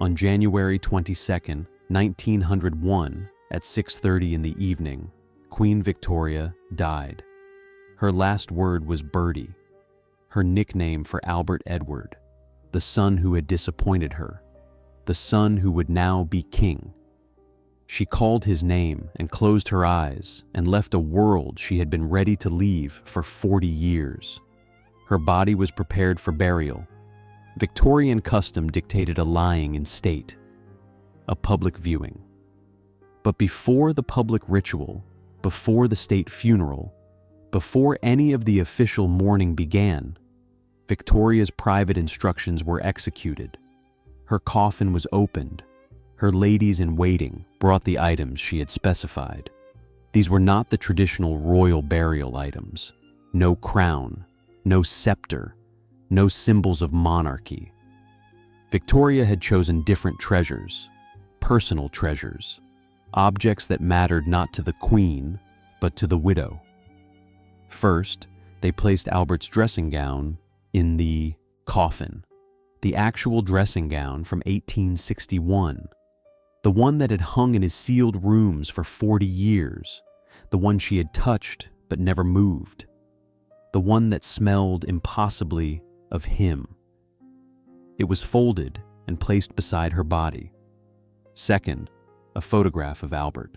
On January 22nd, 1901, at 6:30 in the evening, Queen Victoria died. Her last word was Bertie, her nickname for Albert Edward, the son who had disappointed her, the son who would now be king. She called his name and closed her eyes and left a world she had been ready to leave for 40 years. Her body was prepared for burial. Victorian custom dictated a lying in state, a public viewing. But before the public ritual, before the state funeral, before any of the official mourning began, Victoria's private instructions were executed. Her coffin was opened. Her ladies-in-waiting brought the items she had specified. These were not the traditional royal burial items. No crown, no scepter, no symbols of monarchy. Victoria had chosen different treasures, personal treasures, objects that mattered not to the queen, but to the widow. First, they placed Albert's dressing gown in the coffin, the actual dressing gown from 1861, the one that had hung in his sealed rooms for 40 years, the one she had touched but never moved, the one that smelled impossibly of him. It was folded and placed beside her body. Second, a photograph of Albert,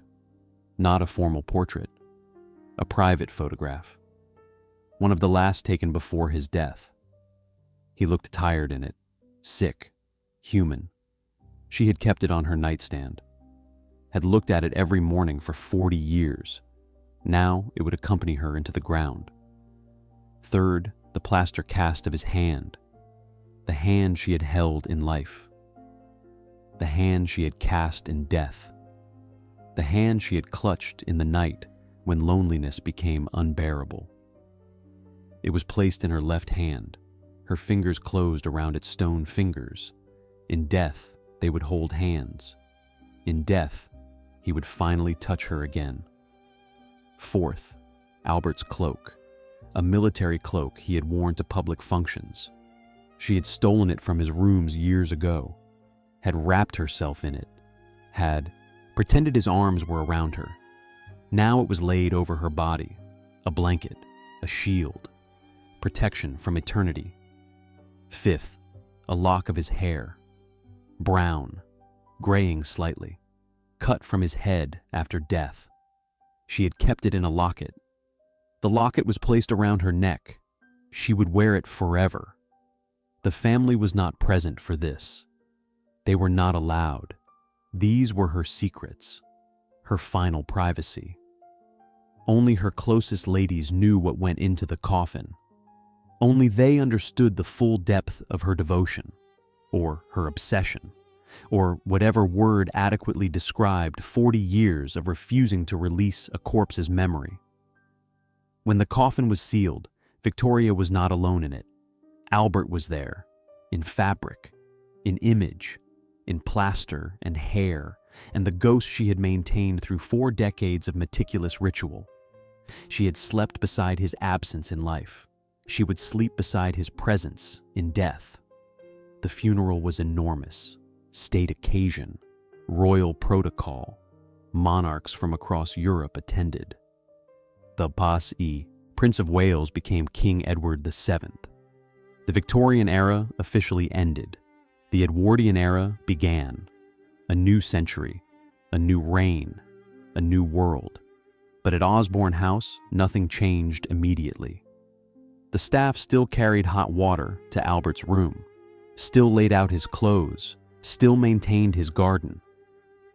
not a formal portrait, a private photograph, one of the last taken before his death. He looked tired in it, sick, human. She had kept it on her nightstand, had looked at it every morning for 40 years. Now it would accompany her into the ground. Third, the plaster cast of his hand, the hand she had held in life, the hand she had cast in death, the hand she had clutched in the night when loneliness became unbearable. It was placed in her left hand, her fingers closed around its stone fingers. In death, they would hold hands. In death, he would finally touch her again. Fourth, Albert's cloak, a military cloak he had worn to public functions. She had stolen it from his rooms years ago, had wrapped herself in it, had pretended his arms were around her. Now it was laid over her body, a blanket, a shield, protection from eternity. Fifth, a lock of his hair, brown, graying slightly, cut from his head after death. She had kept it in a locket. The locket was placed around her neck. She would wear it forever. The family was not present for this. They were not allowed. These were her secrets, her final privacy. Only her closest ladies knew what went into the coffin. Only they understood the full depth of her devotion, or her obsession, or whatever word adequately described 40 years of refusing to release a corpse's memory. When the coffin was sealed, Victoria was not alone in it. Albert was there, in fabric, in image, in plaster and hair, and the ghost she had maintained through 4 decades of meticulous ritual. She had slept beside his absence in life. She would sleep beside his presence in death. The funeral was enormous. State occasion, royal protocol. Monarchs from across Europe attended. The Prince of Wales became King Edward VII. The Victorian era officially ended. The Edwardian era began. A new century, a new reign, a new world. But at Osborne House, nothing changed immediately. The staff still carried hot water to Albert's room, still laid out his clothes, still maintained his garden.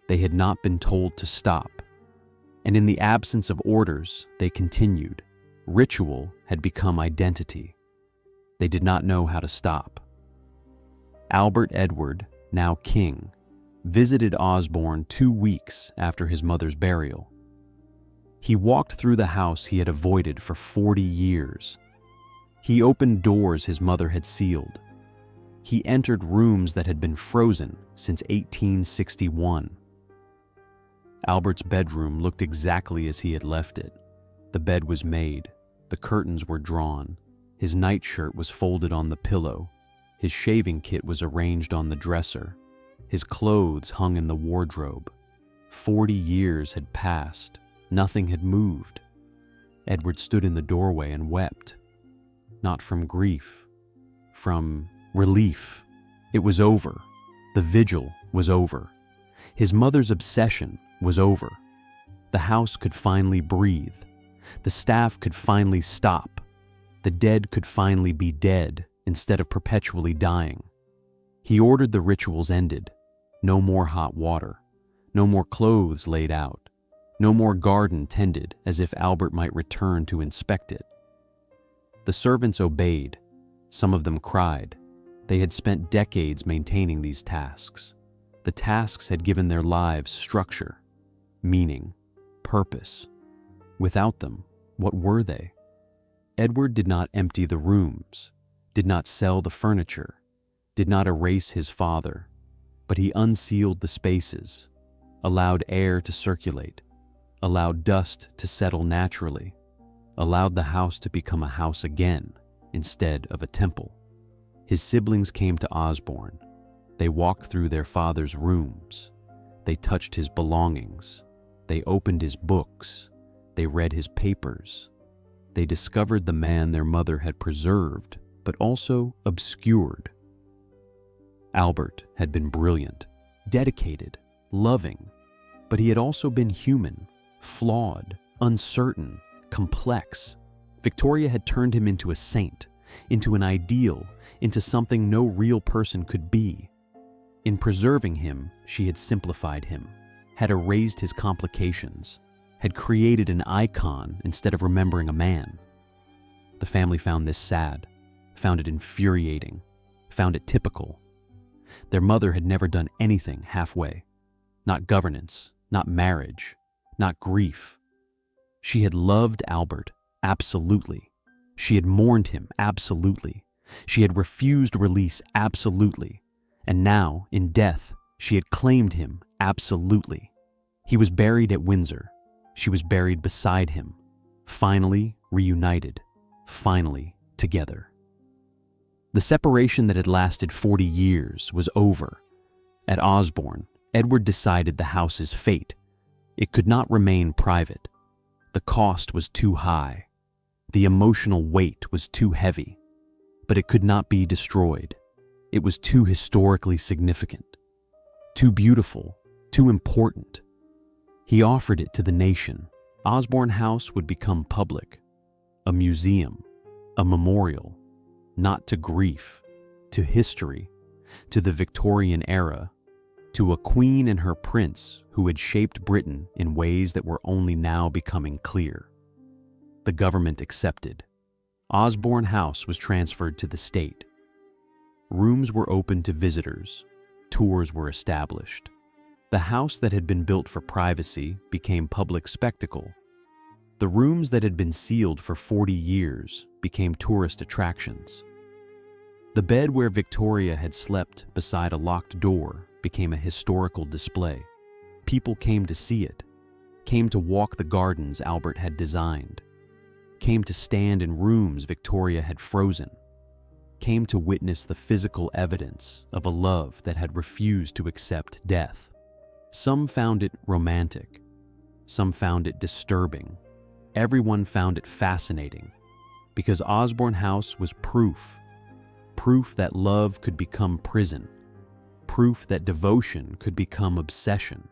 They had not been told to stop. And in the absence of orders, they continued. Ritual had become identity. They did not know how to stop. Albert Edward, now king, visited Osborne 2 weeks after his mother's burial. He walked through the house he had avoided for 40 years. He opened doors his mother had sealed. He entered rooms that had been frozen since 1861. Albert's bedroom looked exactly as he had left it. The bed was made, the curtains were drawn, his nightshirt was folded on the pillow, his shaving kit was arranged on the dresser, his clothes hung in the wardrobe. 40 years had passed, nothing had moved. Edward stood in the doorway and wept. Not from grief, from relief. It was over. The vigil was over. His mother's obsession was over. The house could finally breathe. The staff could finally stop. The dead could finally be dead instead of perpetually dying. He ordered the rituals ended. No more hot water. No more clothes laid out. No more garden tended as if Albert might return to inspect it. The servants obeyed. Some of them cried. They had spent decades maintaining these tasks. The tasks had given their lives structure, meaning, purpose. Without them, what were they? Edward did not empty the rooms, did not sell the furniture, did not erase his father, but he unsealed the spaces, allowed air to circulate, allowed dust to settle naturally, allowed the house to become a house again instead of a temple. His siblings came to Osborne. They walked through their father's rooms. They touched his belongings. They opened his books. They read his papers. They discovered the man their mother had preserved, but also obscured. Albert had been brilliant, dedicated, loving, but he had also been human, flawed, uncertain, complex. Victoria had turned him into a saint, into an ideal, into something no real person could be. In preserving him, she had simplified him, had erased his complications, had created an icon instead of remembering a man. The family found this sad, found it infuriating, found it typical. Their mother had never done anything halfway. Not governance, not marriage, not grief. She had loved Albert, absolutely. She had mourned him, absolutely. She had refused release, absolutely. And now, in death, she had claimed him, absolutely. He was buried at Windsor. She was buried beside him. Finally reunited. Finally together. The separation that had lasted 40 years was over. At Osborne, Edward decided the house's fate. It could not remain private. The cost was too high. The emotional weight was too heavy. But it could not be destroyed. It was too historically significant, too beautiful, too important. He offered it to the nation. Osborne House would become public, a museum, a memorial, not to grief, to history, to the Victorian era, to a queen and her prince who had shaped Britain in ways that were only now becoming clear. The government accepted. Osborne House was transferred to the state. Rooms were open to visitors. Tours were established. The house that had been built for privacy became public spectacle. The rooms that had been sealed for 40 years became tourist attractions. The bed where Victoria had slept beside a locked door became a historical display. People came to see it, came to walk the gardens Albert had designed, came to stand in rooms Victoria had frozen, came to witness the physical evidence of a love that had refused to accept death. Some found it romantic, some found it disturbing. Everyone found it fascinating, because Osborne House was proof that love could become prison, proof that devotion could become obsession,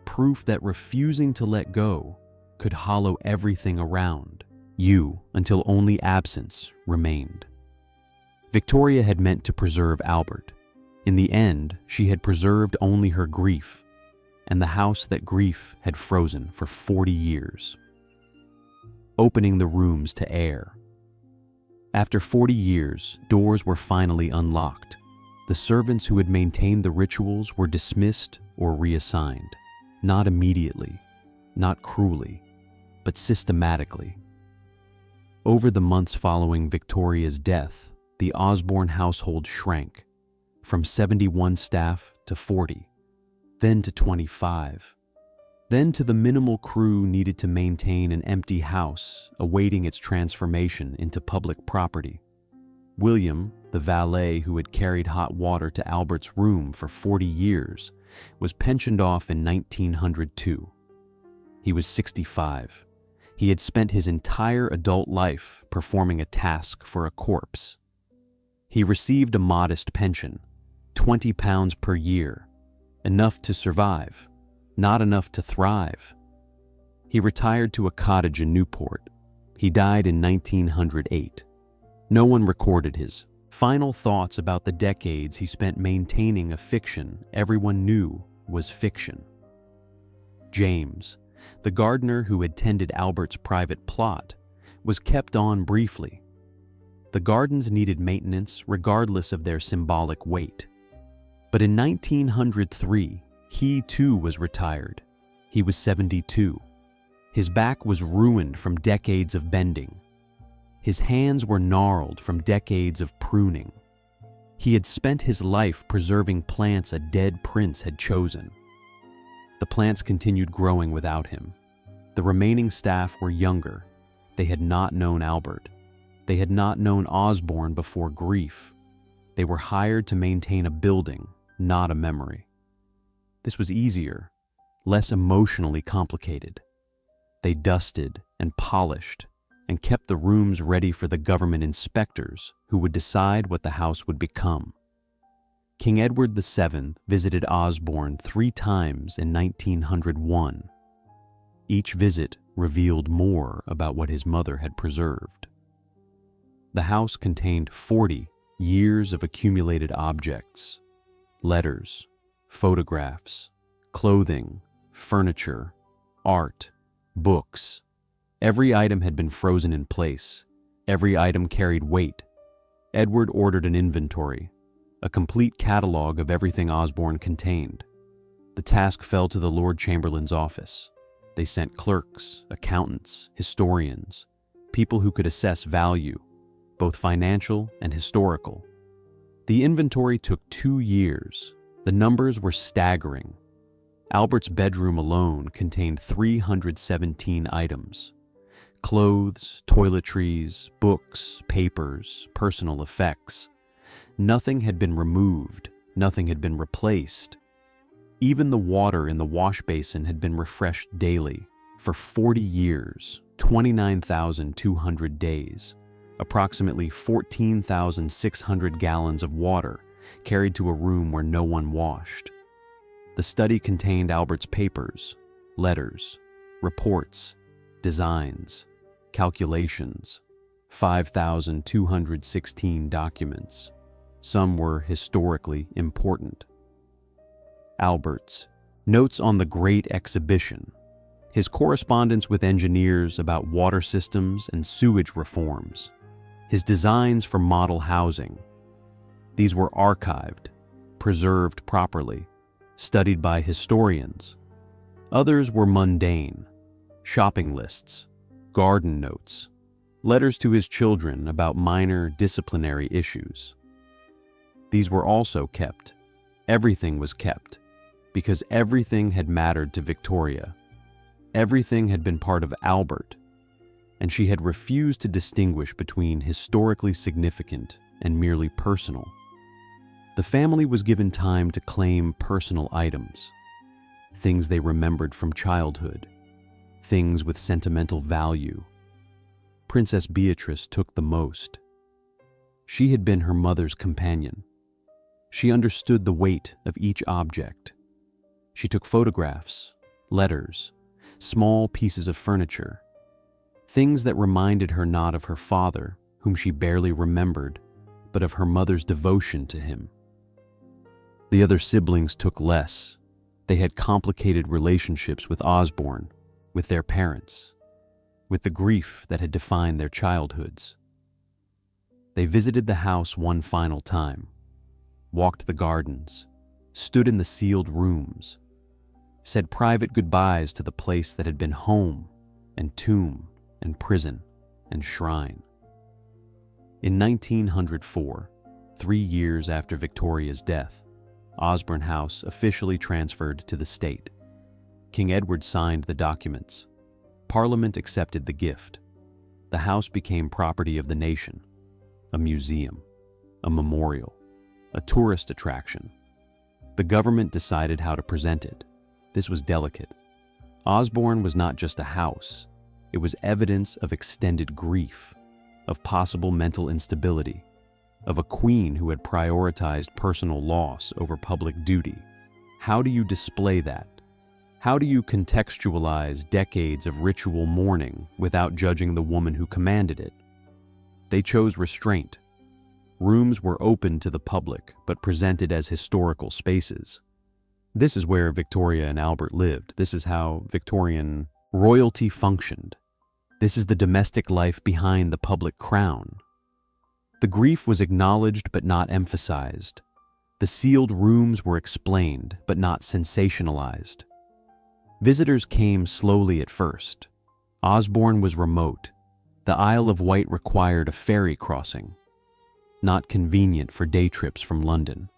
proof that refusing to let go could hollow everything around you until only absence remained. Victoria had meant to preserve Albert. In the end, she had preserved only her grief, and the house that grief had frozen for 40 years. Opening the rooms to air. After 40 years, doors were finally unlocked. The servants who had maintained the rituals were dismissed or reassigned. Not immediately, not cruelly, but systematically. Over the months following Victoria's death, the Osborne household shrank, from 71 staff to 40, then to 25, then to the minimal crew needed to maintain an empty house awaiting its transformation into public property. William, the valet who had carried hot water to Albert's room for 40 years, was pensioned off in 1902. He was 65. He had spent his entire adult life performing a task for a corpse. He received a modest pension, £20 per year, enough to survive, not enough to thrive. He retired to a cottage in Newport. He died in 1908. No one recorded his final thoughts about the decades he spent maintaining a fiction everyone knew was fiction. James, the gardener who had tended Albert's private plot, was kept on briefly. The gardens needed maintenance regardless of their symbolic weight. But in 1903, he too was retired. He was 72. His back was ruined from decades of bending. His hands were gnarled from decades of pruning. He had spent his life preserving plants a dead prince had chosen. The plants continued growing without him. The remaining staff were younger. They had not known Albert. They had not known Osborne before grief. They were hired to maintain a building, not a memory. This was easier, less emotionally complicated. They dusted and polished and kept the rooms ready for the government inspectors who would decide what the house would become. King Edward VII visited Osborne 3 times in 1901. Each visit revealed more about what his mother had preserved. The house contained 40 years of accumulated objects, letters, photographs, clothing, furniture, art, books. Every item had been frozen in place. Every item carried weight. Edward ordered an inventory, a complete catalog of everything Osborne contained. The task fell to the Lord Chamberlain's office. They sent clerks, accountants, historians, people who could assess value, both financial and historical. The inventory took 2 years. The numbers were staggering. Albert's bedroom alone contained 317 items. Clothes, toiletries, books, papers, personal effects. Nothing had been removed, nothing had been replaced. Even the water in the wash basin had been refreshed daily. For 40 years, 29,200 days, approximately 14,600 gallons of water carried to a room where no one washed. The study contained Albert's papers, letters, reports, designs, calculations, 5,216 documents. Some were historically important. Albert's notes on the Great Exhibition, his correspondence with engineers about water systems and sewage reforms, his designs for model housing. These were archived, preserved properly, studied by historians. Others were mundane, shopping lists, garden notes, letters to his children about minor disciplinary issues. These were also kept, Everything was kept, because everything had mattered to Victoria. Everything had been part of Albert, and she had refused to distinguish between historically significant and merely personal. The family was given time to claim personal items, things they remembered from childhood, things with sentimental value. Princess Beatrice took the most. She had been her mother's companion. She understood the weight of each object. She took photographs, letters, small pieces of furniture, things that reminded her not of her father, whom she barely remembered, but of her mother's devotion to him. The other siblings took less. They had complicated relationships with Osborne, with their parents, with the grief that had defined their childhoods. They visited the house one final time, walked the gardens, stood in the sealed rooms, said private goodbyes to the place that had been home and tomb and prison and shrine. In 1904, 3 years after Victoria's death, Osborne House officially transferred to the state. King Edward signed the documents. Parliament accepted the gift. The house became property of the nation, a museum, a memorial, a tourist attraction. The government decided how to present it. This was delicate. Osborne was not just a house. It was evidence of extended grief, of possible mental instability, of a queen who had prioritized personal loss over public duty. How do you display that? How do you contextualize decades of ritual mourning without judging the woman who commanded it? They chose restraint. Rooms were open to the public, but presented as historical spaces. This is where Victoria and Albert lived. This is how Victorian royalty functioned. This is the domestic life behind the public crown. The grief was acknowledged but not emphasized. The sealed rooms were explained but not sensationalized. Visitors came slowly at first. Osborne was remote. The Isle of Wight required a ferry crossing, not convenient for day trips from London.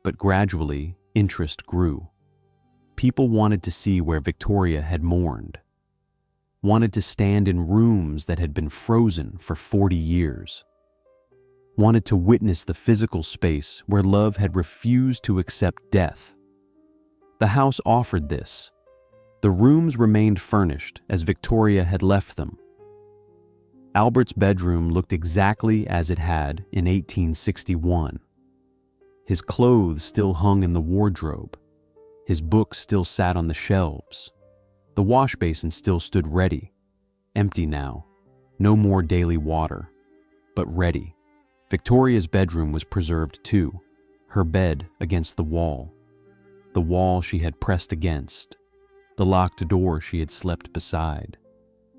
But gradually, interest grew. People wanted to see where Victoria had mourned, wanted to stand in rooms that had been frozen for 40 years, wanted to witness the physical space where love had refused to accept death. The house offered this. The rooms remained furnished as Victoria had left them. Albert's bedroom looked exactly as it had in 1861. His clothes still hung in the wardrobe. His books still sat on the shelves. The wash basin still stood ready, empty now. No more daily water, but ready. Victoria's bedroom was preserved too, her bed against the wall she had pressed against, the locked door she had slept beside.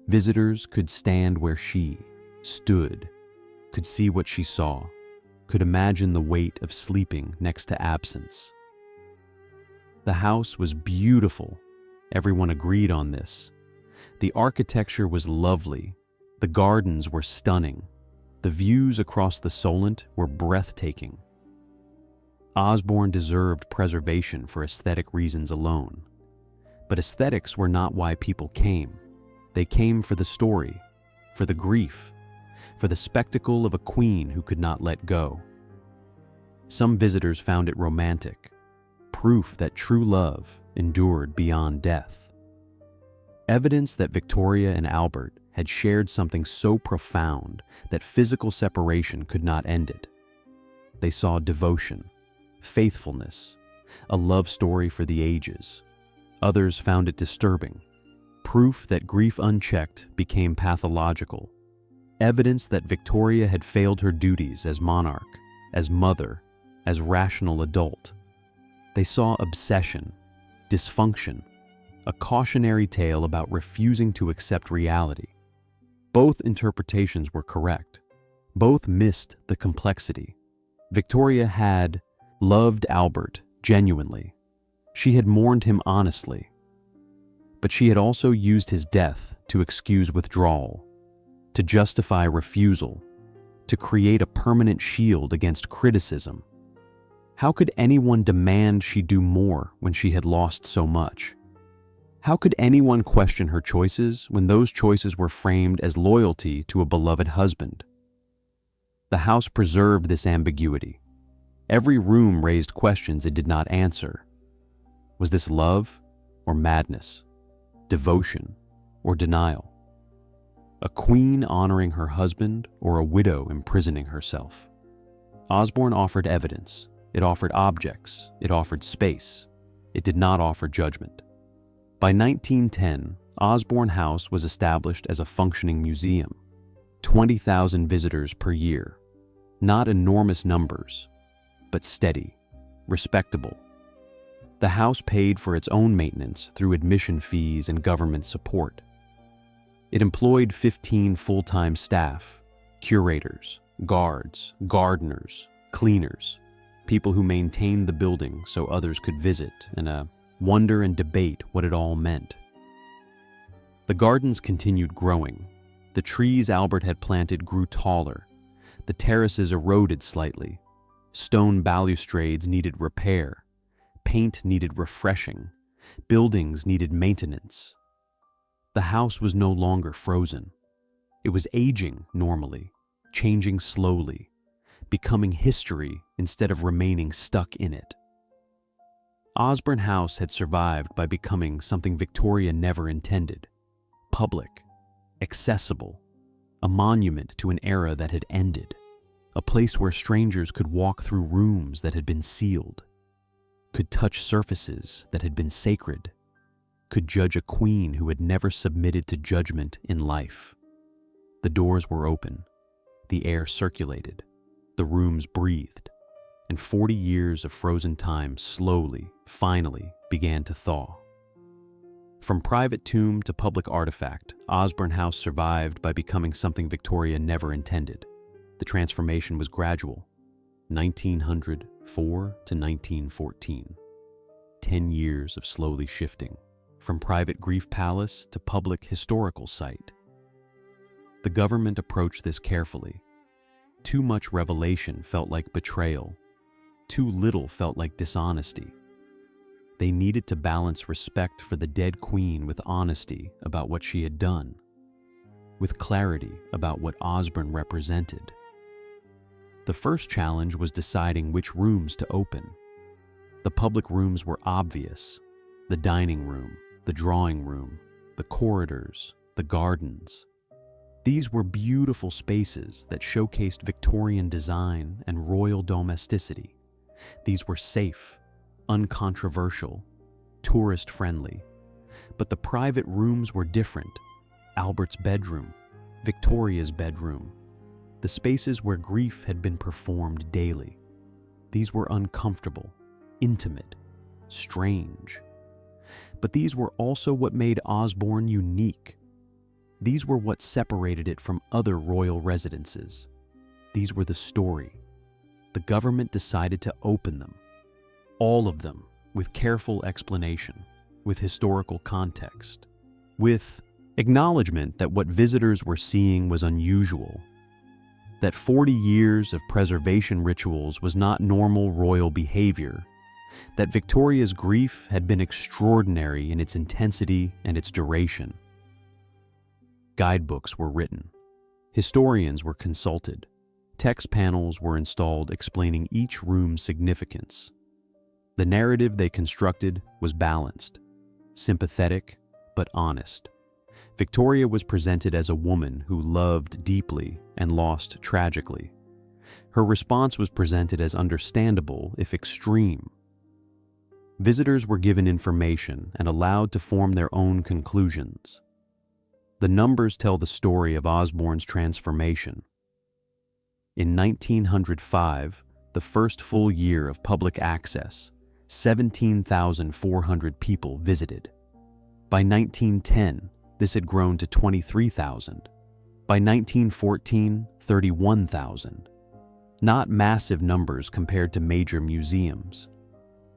Visitors could stand where she stood, could see what she saw, could imagine the weight of sleeping next to absence. The house was beautiful. Everyone agreed on this. The architecture was lovely. The gardens were stunning. The views across the Solent were breathtaking. Osborne deserved preservation for aesthetic reasons alone. But aesthetics were not why people came. They came for the story, for the grief, for the spectacle of a queen who could not let go. Some visitors found it romantic, proof that true love endured beyond death. Evidence that Victoria and Albert had shared something so profound that physical separation could not end it. They saw devotion, faithfulness, a love story for the ages. Others found it disturbing, proof that grief unchecked became pathological, evidence that Victoria had failed her duties as monarch, as mother, as rational adult. They saw obsession, dysfunction, a cautionary tale about refusing to accept reality. Both interpretations were correct. Both missed the complexity. Victoria had loved Albert genuinely. She had mourned him honestly. But she had also used his death to excuse withdrawal, to justify refusal, to create a permanent shield against criticism. How could anyone demand she do more when she had lost so much? How could anyone question her choices when those choices were framed as loyalty to a beloved husband? The house preserved this ambiguity. Every room raised questions it did not answer. Was this love or madness? Devotion or denial? A queen honoring her husband or a widow imprisoning herself? Osborne offered evidence. It offered objects. It offered space. It did not offer judgment. By 1910, Osborne House was established as a functioning museum. 20,000 visitors per year. Not enormous numbers, but steady, respectable. The house paid for its own maintenance through admission fees and government support. It employed 15 full-time staff, curators, guards, gardeners, cleaners, people who maintained the building so others could visit and wonder and debate what it all meant. The gardens continued growing. The trees Albert had planted grew taller. The terraces eroded slightly. Stone balustrades needed repair. Paint needed refreshing. Buildings needed maintenance. The house was no longer frozen. It was aging normally, changing slowly, becoming history instead of remaining stuck in it. Osborne House had survived by becoming something Victoria never intended: public, accessible, a monument to an era that had ended, a place where strangers could walk through rooms that had been sealed, could touch surfaces that had been sacred, could judge a queen who had never submitted to judgment in life. The doors were open, the air circulated, the rooms breathed, and 40 years of frozen time slowly, finally began to thaw. From private tomb to public artifact, Osborne House survived by becoming something Victoria never intended. The transformation was gradual. 1904 to 1914. 10 years of slowly shifting, from private grief palace to public historical site. The government approached this carefully. Too much revelation felt like betrayal. Too little felt like dishonesty. They needed to balance respect for the dead queen with honesty about what she had done, with clarity about what Osborne represented. The first challenge was deciding which rooms to open. The public rooms were obvious: the dining room, the drawing room, the corridors, the gardens. These were beautiful spaces that showcased Victorian design and royal domesticity. These were safe, uncontroversial, tourist-friendly. But the private rooms were different. Albert's bedroom, Victoria's bedroom, the spaces where grief had been performed daily. These were uncomfortable, intimate, strange. But these were also what made Osborne unique. These were what separated it from other royal residences. These were the story. The government decided to open them. All of them, with careful explanation, with historical context, with acknowledgement that what visitors were seeing was unusual, that 40 years of preservation rituals was not normal royal behavior, that Victoria's grief had been extraordinary in its intensity and its duration. Guidebooks were written. Historians were consulted. Text panels were installed explaining each room's significance. The narrative they constructed was balanced, sympathetic, but honest. Victoria was presented as a woman who loved deeply and lost tragically. Her response was presented as understandable, if extreme. Visitors were given information and allowed to form their own conclusions. The numbers tell the story of Osborne's transformation. In 1905, the first full year of public access, 17,400 people visited. By 1910, this had grown to 23,000. By 1914, 31,000. Not massive numbers compared to major museums,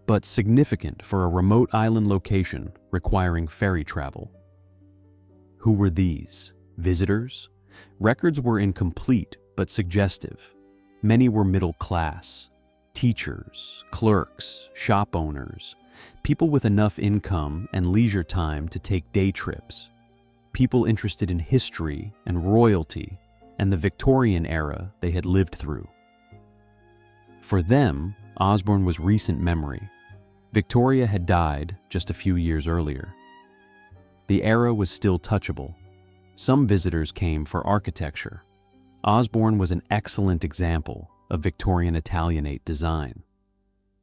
but significant for a remote island location requiring ferry travel. Who were these? Visitors? Records were incomplete but suggestive. Many were middle class, Teachers, clerks, shop owners, people with enough income and leisure time to take day trips, people interested in history and royalty and the Victorian era they had lived through. For them, Osborne was recent memory. Victoria had died just a few years earlier. The era was still touchable. Some visitors came for architecture. Osborne was an excellent example of Victorian Italianate design.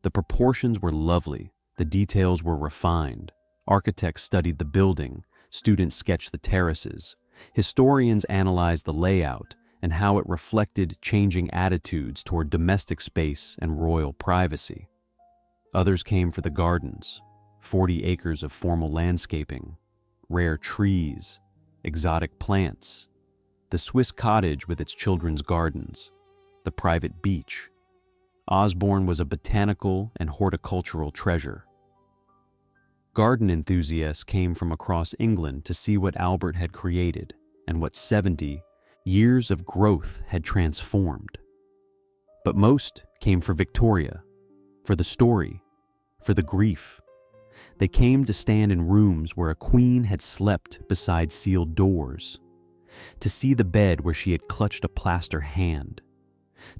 The proportions were lovely, the details were refined. Architects studied the building, students sketched the terraces, historians analyzed the layout and how it reflected changing attitudes toward domestic space and royal privacy. Others came for the gardens, 40 acres of formal landscaping, rare trees, exotic plants, the Swiss cottage with its children's gardens, the private beach. Osborne was a botanical and horticultural treasure. Garden enthusiasts came from across England to see what Albert had created and what 70 years of growth had transformed. But most came for Victoria, for the story, for the grief. They came to stand in rooms where a queen had slept beside sealed doors, to see the bed where she had clutched a plaster hand,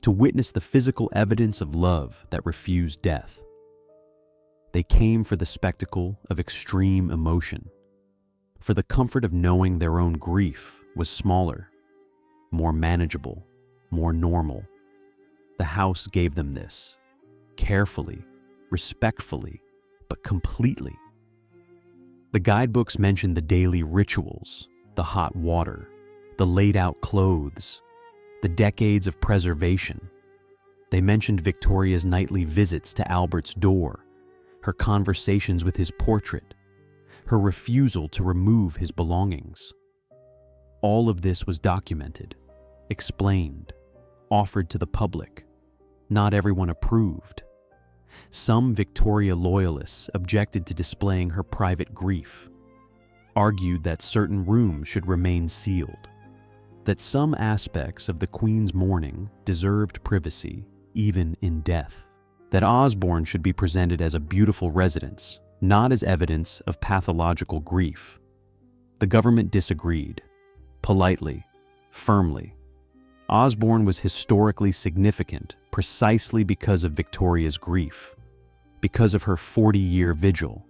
to witness the physical evidence of love that refused death. They came for the spectacle of extreme emotion, for the comfort of knowing their own grief was smaller, more manageable, more normal. The house gave them this, carefully, respectfully, but completely. The guidebooks mentioned the daily rituals, the hot water, the laid-out clothes, the decades of preservation. They mentioned Victoria's nightly visits to Albert's door, her conversations with his portrait, her refusal to remove his belongings. All of this was documented, explained, offered to the public. Not everyone approved. Some Victoria loyalists objected to displaying her private grief, argued that certain rooms should remain sealed, that some aspects of the Queen's mourning deserved privacy, even in death, that Osborne should be presented as a beautiful residence, not as evidence of pathological grief. The government disagreed, politely, firmly. Osborne was historically significant precisely because of Victoria's grief, because of her 40-year vigil,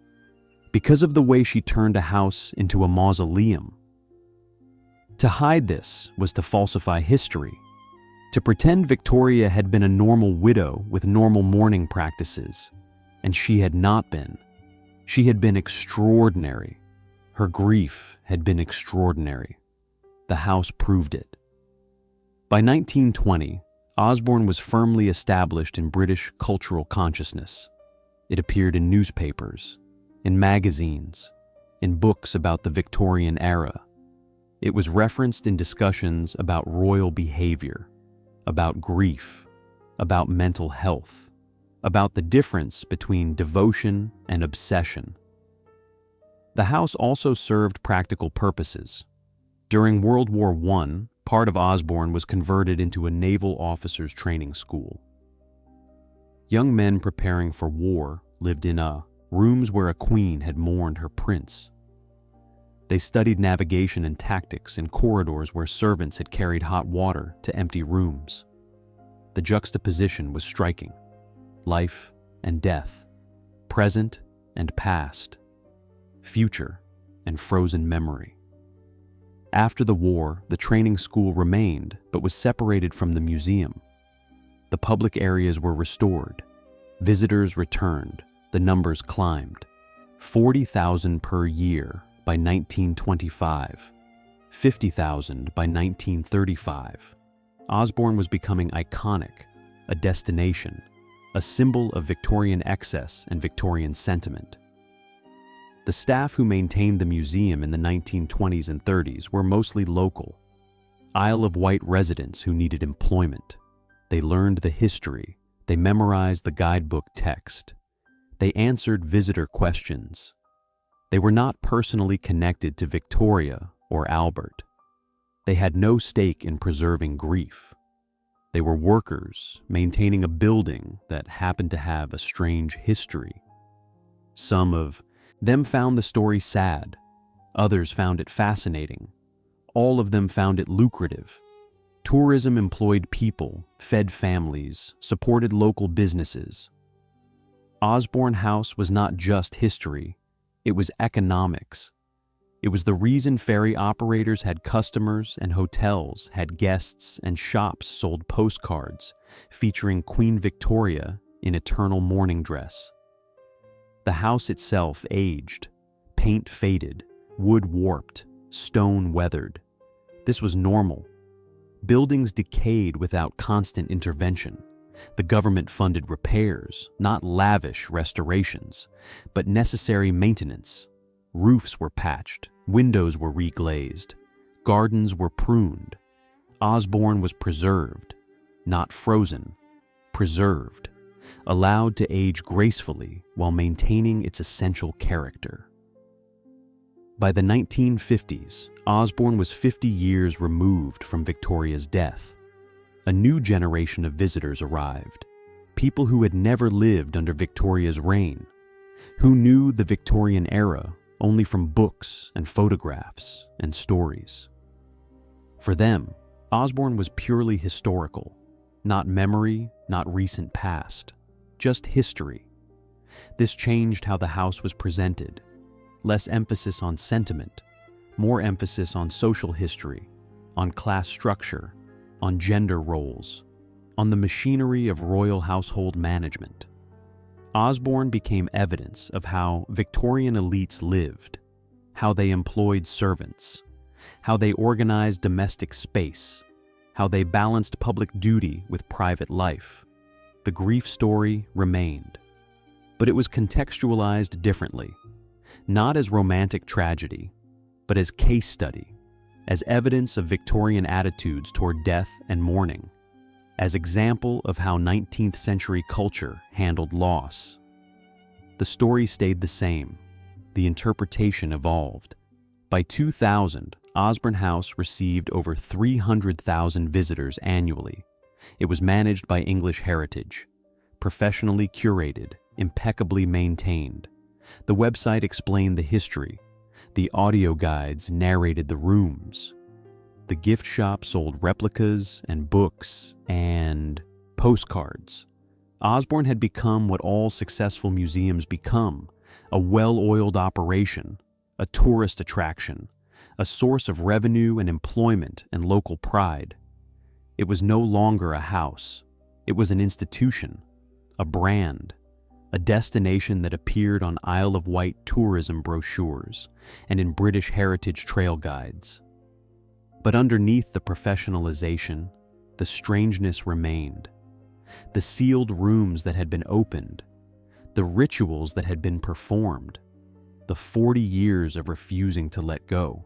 because of the way she turned a house into a mausoleum. To hide this was to falsify history, to pretend Victoria had been a normal widow with normal mourning practices, and she had not been. She had been extraordinary. Her grief had been extraordinary. The house proved it. By 1920, Osborne was firmly established in British cultural consciousness. It appeared in newspapers, in magazines, in books about the Victorian era. It was referenced in discussions about royal behavior, about grief, about mental health, about the difference between devotion and obsession. The house also served practical purposes. During World War I, part of Osborne was converted into a naval officers' training school. Young men preparing for war lived in rooms where a queen had mourned her prince. They studied navigation and tactics in corridors where servants had carried hot water to empty rooms. The juxtaposition was striking. Life and death, present and past, future and frozen memory. After the war, the training school remained but was separated from the museum. The public areas were restored. Visitors returned. The numbers climbed. 40,000 per year by 1925, 50,000 by 1935. Osborne was becoming iconic, a destination, a symbol of Victorian excess and Victorian sentiment. The staff who maintained the museum in the 1920s and 30s were mostly local, Isle of Wight residents who needed employment. They learned the history, they memorized the guidebook text, they answered visitor questions. They were not personally connected to Victoria or Albert. They had no stake in preserving grief. They were workers maintaining a building that happened to have a strange history. Some of them found the story sad. Others found it fascinating. All of them found it lucrative. Tourism employed people, fed families, supported local businesses. Osborne House was not just history, it was economics. It was the reason ferry operators had customers and hotels had guests and shops sold postcards featuring Queen Victoria in eternal mourning dress. The house itself aged, paint faded, wood warped, stone weathered. This was normal. Buildings decayed without constant intervention. The government funded repairs, not lavish restorations, but necessary maintenance. Roofs were patched, windows were reglazed, gardens were pruned. Osborne was preserved, not frozen, preserved, allowed to age gracefully while maintaining its essential character. By the 1950s, Osborne was 50 years removed from Victoria's death. A new generation of visitors arrived, people who had never lived under Victoria's reign, who knew the Victorian era only from books and photographs and stories. For them, Osborne was purely historical, not memory, not recent past, just history. This changed how the house was presented. Less emphasis on sentiment, more emphasis on social history, on class structure, on gender roles, on the machinery of royal household management. Osborne became evidence of how Victorian elites lived, how they employed servants, how they organized domestic space, how they balanced public duty with private life. The grief story remained, but it was contextualized differently, not as romantic tragedy, but as case study, as evidence of Victorian attitudes toward death and mourning, as example of how 19th century culture handled loss. The story stayed the same. The interpretation evolved. By 2000, Osborne House received over 300,000 visitors annually. It was managed by English Heritage, professionally curated, impeccably maintained. The website explained the history. The audio guides narrated the rooms. The gift shop sold replicas and books and postcards. Osborne had become what all successful museums become, a well-oiled operation, a tourist attraction, a source of revenue and employment and local pride. It was no longer a house. It was an institution, a brand, a destination that appeared on Isle of Wight tourism brochures and in British Heritage trail guides. But underneath the professionalization, the strangeness remained. The sealed rooms that had been opened, the rituals that had been performed, the 40 years of refusing to let go.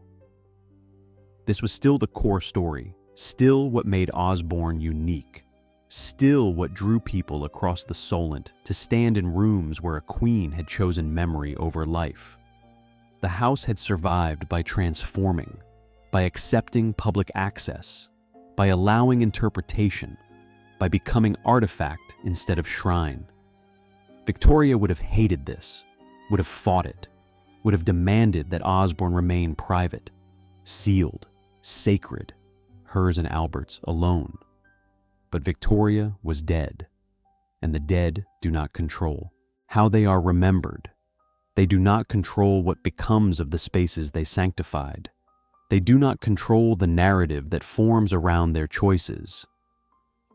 This was still the core story, still what made Osborne unique. Still what drew people across the Solent to stand in rooms where a queen had chosen memory over life. The house had survived by transforming, by accepting public access, by allowing interpretation, by becoming artifact instead of shrine. Victoria would have hated this, would have fought it, would have demanded that Osborne remain private, sealed, sacred, hers and Albert's alone. But Victoria was dead, and the dead do not control how they are remembered. They do not control what becomes of the spaces they sanctified. They do not control the narrative that forms around their choices.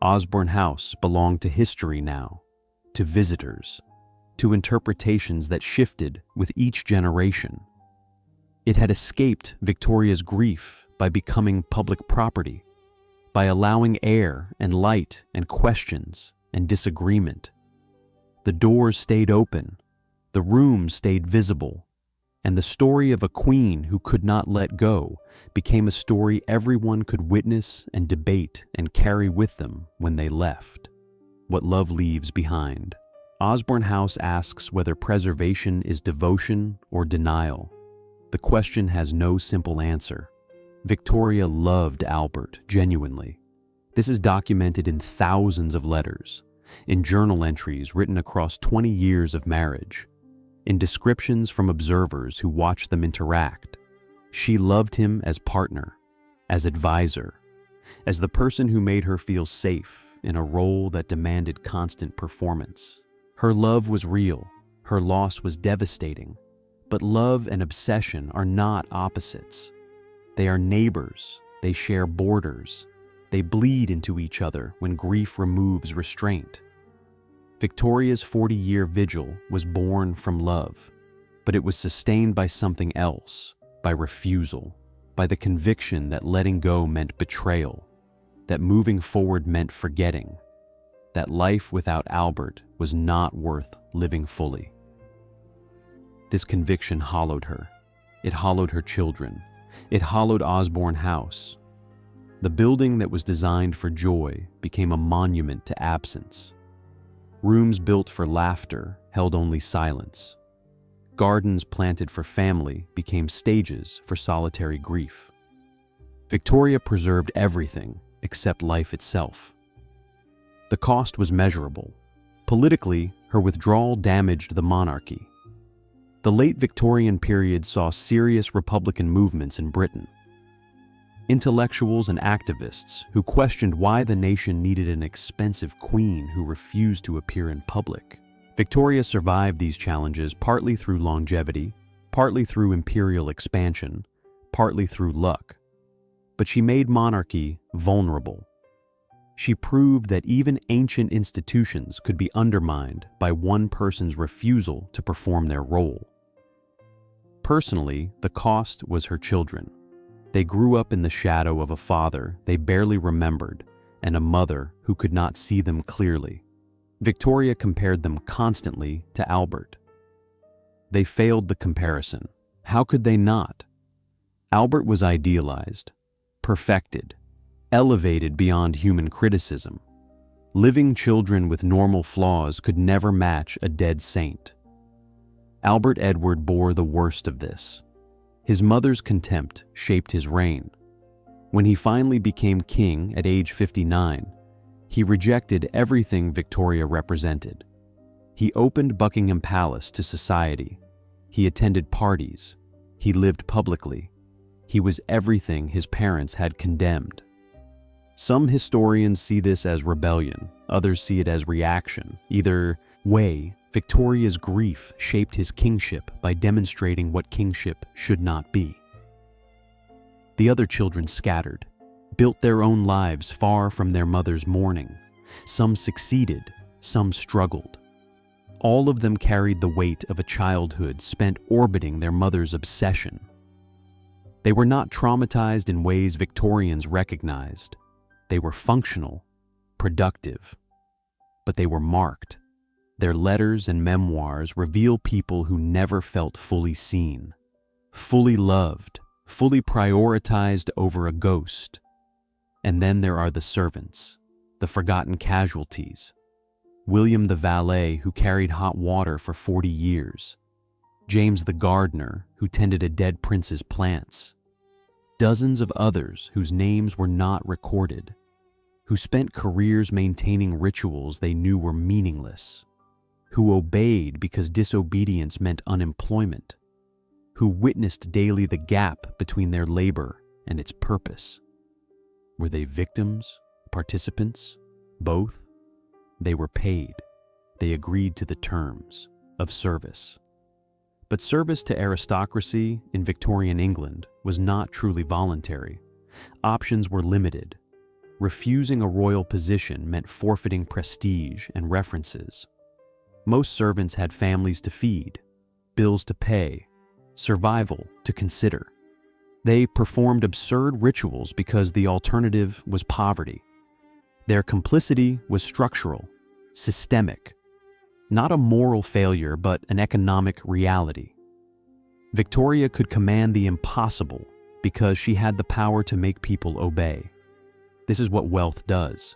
Osborne House belonged to history now, to visitors, to interpretations that shifted with each generation. It had escaped Victoria's grief by becoming public property, by allowing air and light and questions and disagreement. The doors stayed open, the rooms stayed visible, and the story of a queen who could not let go became a story everyone could witness and debate and carry with them when they left. What love leaves behind. Osborne House asks whether preservation is devotion or denial. The question has no simple answer. Victoria loved Albert genuinely. This is documented in thousands of letters, in journal entries written across 20 years of marriage, in descriptions from observers who watched them interact. She loved him as partner, as advisor, as the person who made her feel safe in a role that demanded constant performance. Her love was real, her loss was devastating, but love and obsession are not opposites. They are neighbors, they share borders, they bleed into each other when grief removes restraint. Victoria's 40-year vigil was born from love, but it was sustained by something else, by refusal, by the conviction that letting go meant betrayal, that moving forward meant forgetting, that life without Albert was not worth living fully. This conviction hollowed her. It hollowed her children. It hollowed Osborne House. The building that was designed for joy became a monument to absence. Rooms built for laughter held only silence. Gardens planted for family became stages for solitary grief. Victoria preserved everything except life itself. The cost was measurable. Politically, her withdrawal damaged the monarchy. The late Victorian period saw serious Republican movements in Britain. Intellectuals and activists who questioned why the nation needed an expensive queen who refused to appear in public. Victoria survived these challenges partly through longevity, partly through imperial expansion, partly through luck. But she made monarchy vulnerable. She proved that even ancient institutions could be undermined by one person's refusal to perform their role. Personally, the cost was her children. They grew up in the shadow of a father they barely remembered and a mother who could not see them clearly. Victoria compared them constantly to Albert. They failed the comparison. How could they not? Albert was idealized, perfected, elevated beyond human criticism. Living children with normal flaws could never match a dead saint. Albert Edward bore the worst of this. His mother's contempt shaped his reign. When he finally became king at age 59, he rejected everything Victoria represented. He opened Buckingham Palace to society. He attended parties. He lived publicly. He was everything his parents had condemned. Some historians see this as rebellion, others see it as reaction. Either way, Victoria's grief shaped his kingship by demonstrating what kingship should not be. The other children scattered, built their own lives far from their mother's mourning. Some succeeded, some struggled. All of them carried the weight of a childhood spent orbiting their mother's obsession. They were not traumatized in ways Victorians recognized. They were functional, productive, but they were marked. Their letters and memoirs reveal people who never felt fully seen, fully loved, fully prioritized over a ghost. And then there are the servants, the forgotten casualties. William the valet who carried hot water for 40 years. James the gardener who tended a dead prince's plants. Dozens of others whose names were not recorded, who spent careers maintaining rituals they knew were meaningless, who obeyed because disobedience meant unemployment, who witnessed daily the gap between their labor and its purpose. Were they victims, participants, both? They were paid. They agreed to the terms of service. But service to aristocracy in Victorian England was not truly voluntary. Options were limited. Refusing a royal position meant forfeiting prestige and references. Most servants had families to feed, bills to pay, survival to consider. They performed absurd rituals because the alternative was poverty. Their complicity was structural, systemic, not a moral failure but an economic reality. Victoria could command the impossible because she had the power to make people obey. This is what wealth does,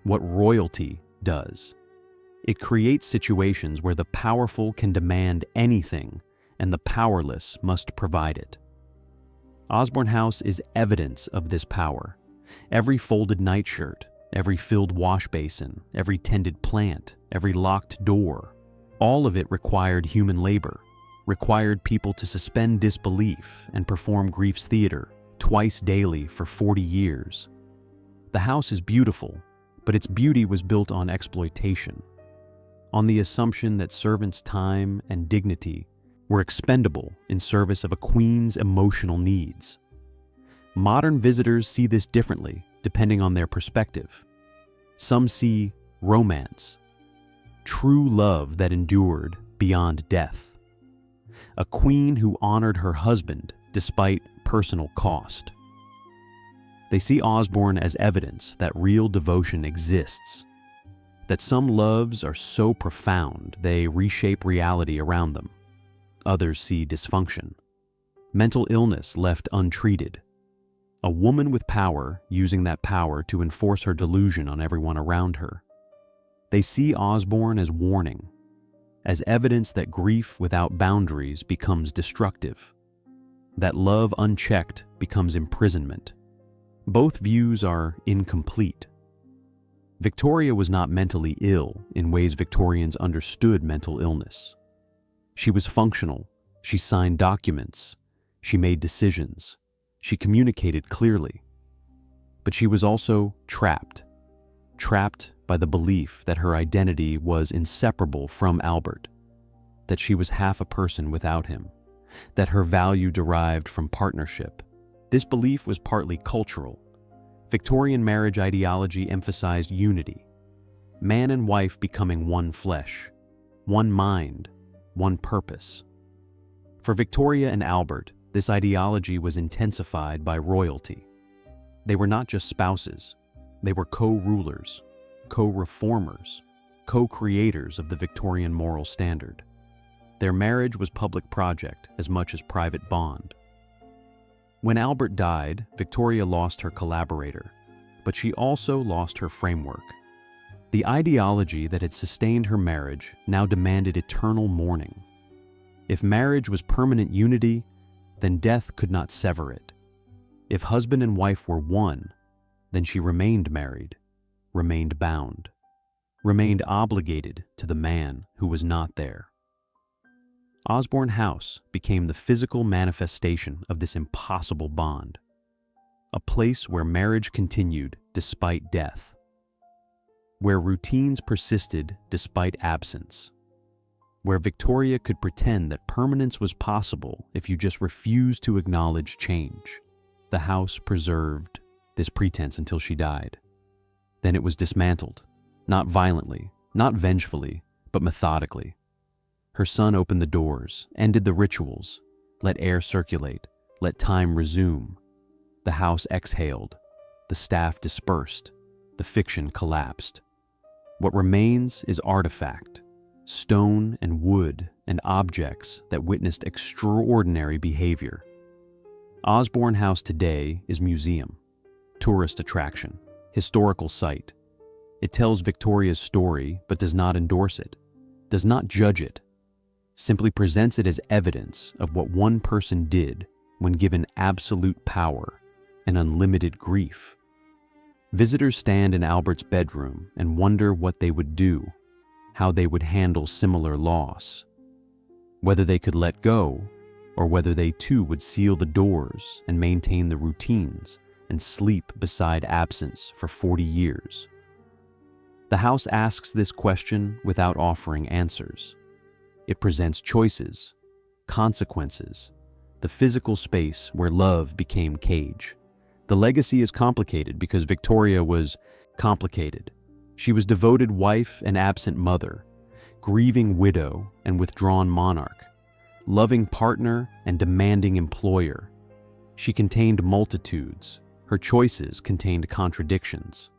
what royalty does. It creates situations where the powerful can demand anything and the powerless must provide it. Osborne House is evidence of this power. Every folded nightshirt, every filled wash basin, every tended plant, every locked door, all of it required human labor, required people to suspend disbelief and perform grief's theater twice daily for 40 years. The house is beautiful, but its beauty was built on exploitation, on the assumption that servants' time and dignity were expendable in service of a queen's emotional needs. Modern visitors see this differently, depending on their perspective. Some see romance, true love that endured beyond death, a queen who honored her husband despite personal cost. They see Osborne as evidence that real devotion exists, that some loves are so profound they reshape reality around them. Others see dysfunction, mental illness left untreated, a woman with power using that power to enforce her delusion on everyone around her. They see Osborne as warning, as evidence that grief without boundaries becomes destructive, that love unchecked becomes imprisonment. Both views are incomplete. Victoria was not mentally ill in ways Victorians understood mental illness. She was functional, she signed documents, she made decisions, she communicated clearly. But she was also trapped by the belief that her identity was inseparable from Albert, that she was half a person without him, that her value derived from partnership. This belief was partly cultural. Victorian marriage ideology emphasized unity, man and wife becoming one flesh, one mind, one purpose. For Victoria and Albert, this ideology was intensified by royalty. They were not just spouses, they were co-rulers, co-reformers, co-creators of the Victorian moral standard. Their marriage was public project as much as private bond. When Albert died, Victoria lost her collaborator, but she also lost her framework. The ideology that had sustained her marriage now demanded eternal mourning. If marriage was permanent unity, then death could not sever it. If husband and wife were one, then she remained married, remained bound, remained obligated to the man who was not there. Osborne House became the physical manifestation of this impossible bond, a place where marriage continued despite death, where routines persisted despite absence, where Victoria could pretend that permanence was possible if you just refused to acknowledge change. The house preserved this pretense until she died. Then it was dismantled, not violently, not vengefully, but methodically. Her son opened the doors, ended the rituals, let air circulate, let time resume. The house exhaled, the staff dispersed, the fiction collapsed. What remains is artifact, stone and wood and objects that witnessed extraordinary behavior. Osborne House today is museum, tourist attraction, historical site. It tells Victoria's story but does not endorse it, does not judge it, simply presents it as evidence of what one person did when given absolute power and unlimited grief. Visitors stand in Albert's bedroom and wonder what they would do, how they would handle similar loss, whether they could let go, or whether they too would seal the doors and maintain the routines and sleep beside absence for 40 years. The house asks this question without offering answers. It presents choices, consequences, the physical space where love became cage. The legacy is complicated because Victoria was complicated. She was devoted wife and absent mother, grieving widow and withdrawn monarch, loving partner and demanding employer. She contained multitudes. Her choices contained contradictions.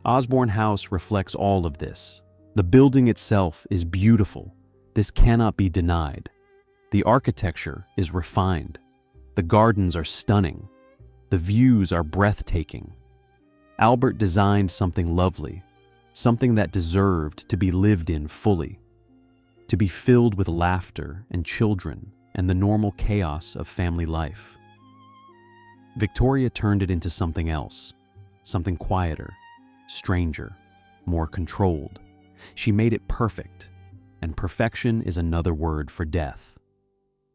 Osborne House reflects all of this. The building itself is beautiful. This cannot be denied. The architecture is refined. The gardens are stunning. The views are breathtaking. Albert designed something lovely, something that deserved to be lived in fully, to be filled with laughter and children and the normal chaos of family life. Victoria turned it into something else, something quieter, stranger, more controlled. She made it perfect, and perfection is another word for death.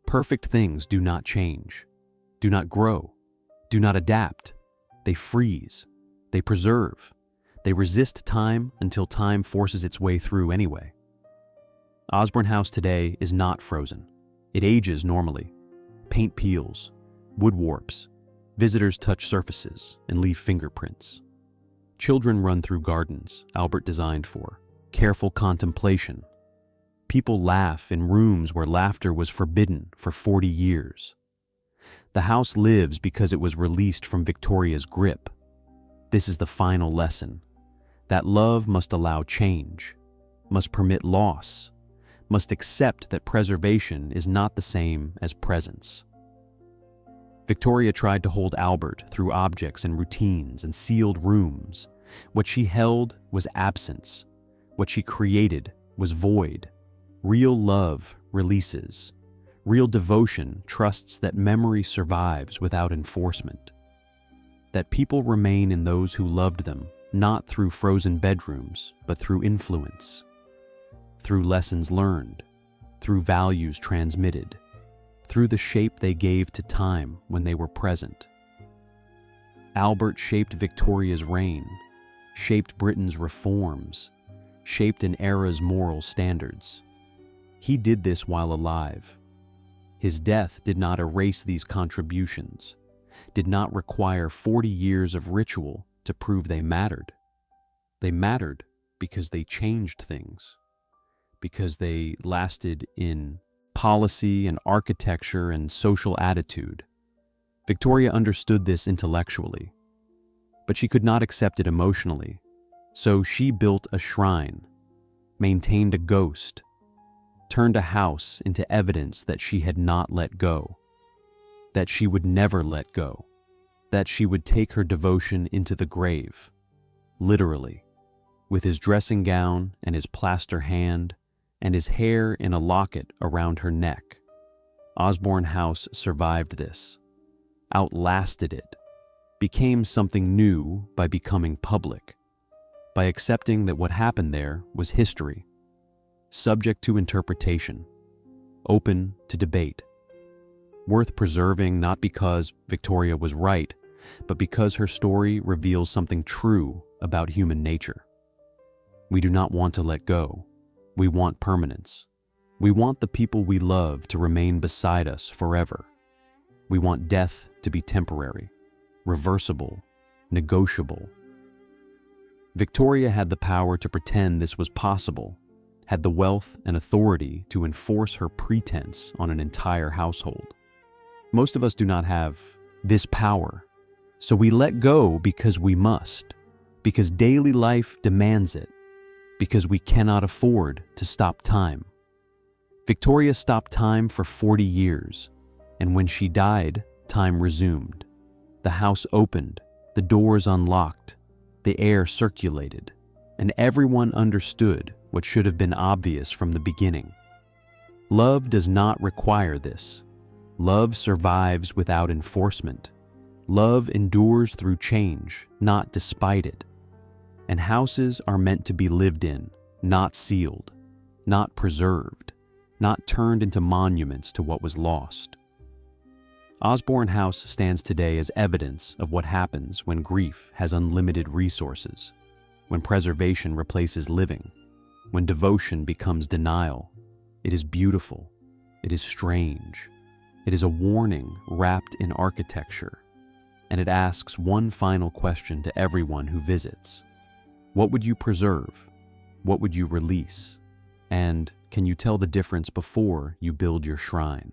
Perfect things do not change, do not grow, do not adapt. They freeze, they preserve, they resist time until time forces its way through anyway. Osborne House today is not frozen. It ages normally. Paint peels, wood warps, visitors touch surfaces and leave fingerprints. Children run through gardens Albert designed for careful contemplation. People laugh in rooms where laughter was forbidden for 40 years. The house lives because it was released from Victoria's grip. This is the final lesson, that love must allow change, must permit loss, must accept that preservation is not the same as presence. Victoria tried to hold Albert through objects and routines and sealed rooms. What she held was absence. What she created was void. Real love releases. Real devotion trusts that memory survives without enforcement. That people remain in those who loved them, not through frozen bedrooms, but through influence. Through lessons learned, through values transmitted, through the shape they gave to time when they were present. Albert shaped Victoria's reign, shaped Britain's reforms, shaped an era's moral standards. He did this while alive. His death did not erase these contributions, did not require 40 years of ritual to prove they mattered. They mattered because they changed things, because they lasted in policy and architecture and social attitude. Victoria understood this intellectually, but she could not accept it emotionally. So she built a shrine, maintained a ghost, turned a house into evidence that she had not let go, that she would never let go, that she would take her devotion into the grave, literally, with his dressing gown and his plaster hand and his hair in a locket around her neck. Osborne House survived this, outlasted it, became something new by becoming public, by accepting that what happened there was history, subject to interpretation, open to debate, worth preserving not because Victoria was right, but because her story reveals something true about human nature. We do not want to let go. We want permanence. We want the people we love to remain beside us forever. We want death to be temporary, reversible, negotiable. Victoria had the power to pretend this was possible, had the wealth and authority to enforce her pretense on an entire household. Most of us do not have this power, so we let go because we must, because daily life demands it, because we cannot afford to stop time. Victoria stopped time for 40 years, and when she died, time resumed. The house opened, the doors unlocked, the air circulated, and everyone understood what should have been obvious from the beginning. Love does not require this. Love survives without enforcement. Love endures through change, not despite it. And houses are meant to be lived in, not sealed, not preserved, not turned into monuments to what was lost. Osborne House stands today as evidence of what happens when grief has unlimited resources, when preservation replaces living, when devotion becomes denial. It is beautiful. It is strange. It is a warning wrapped in architecture, and it asks one final question to everyone who visits. What would you preserve? What would you release? And can you tell the difference before you build your shrine?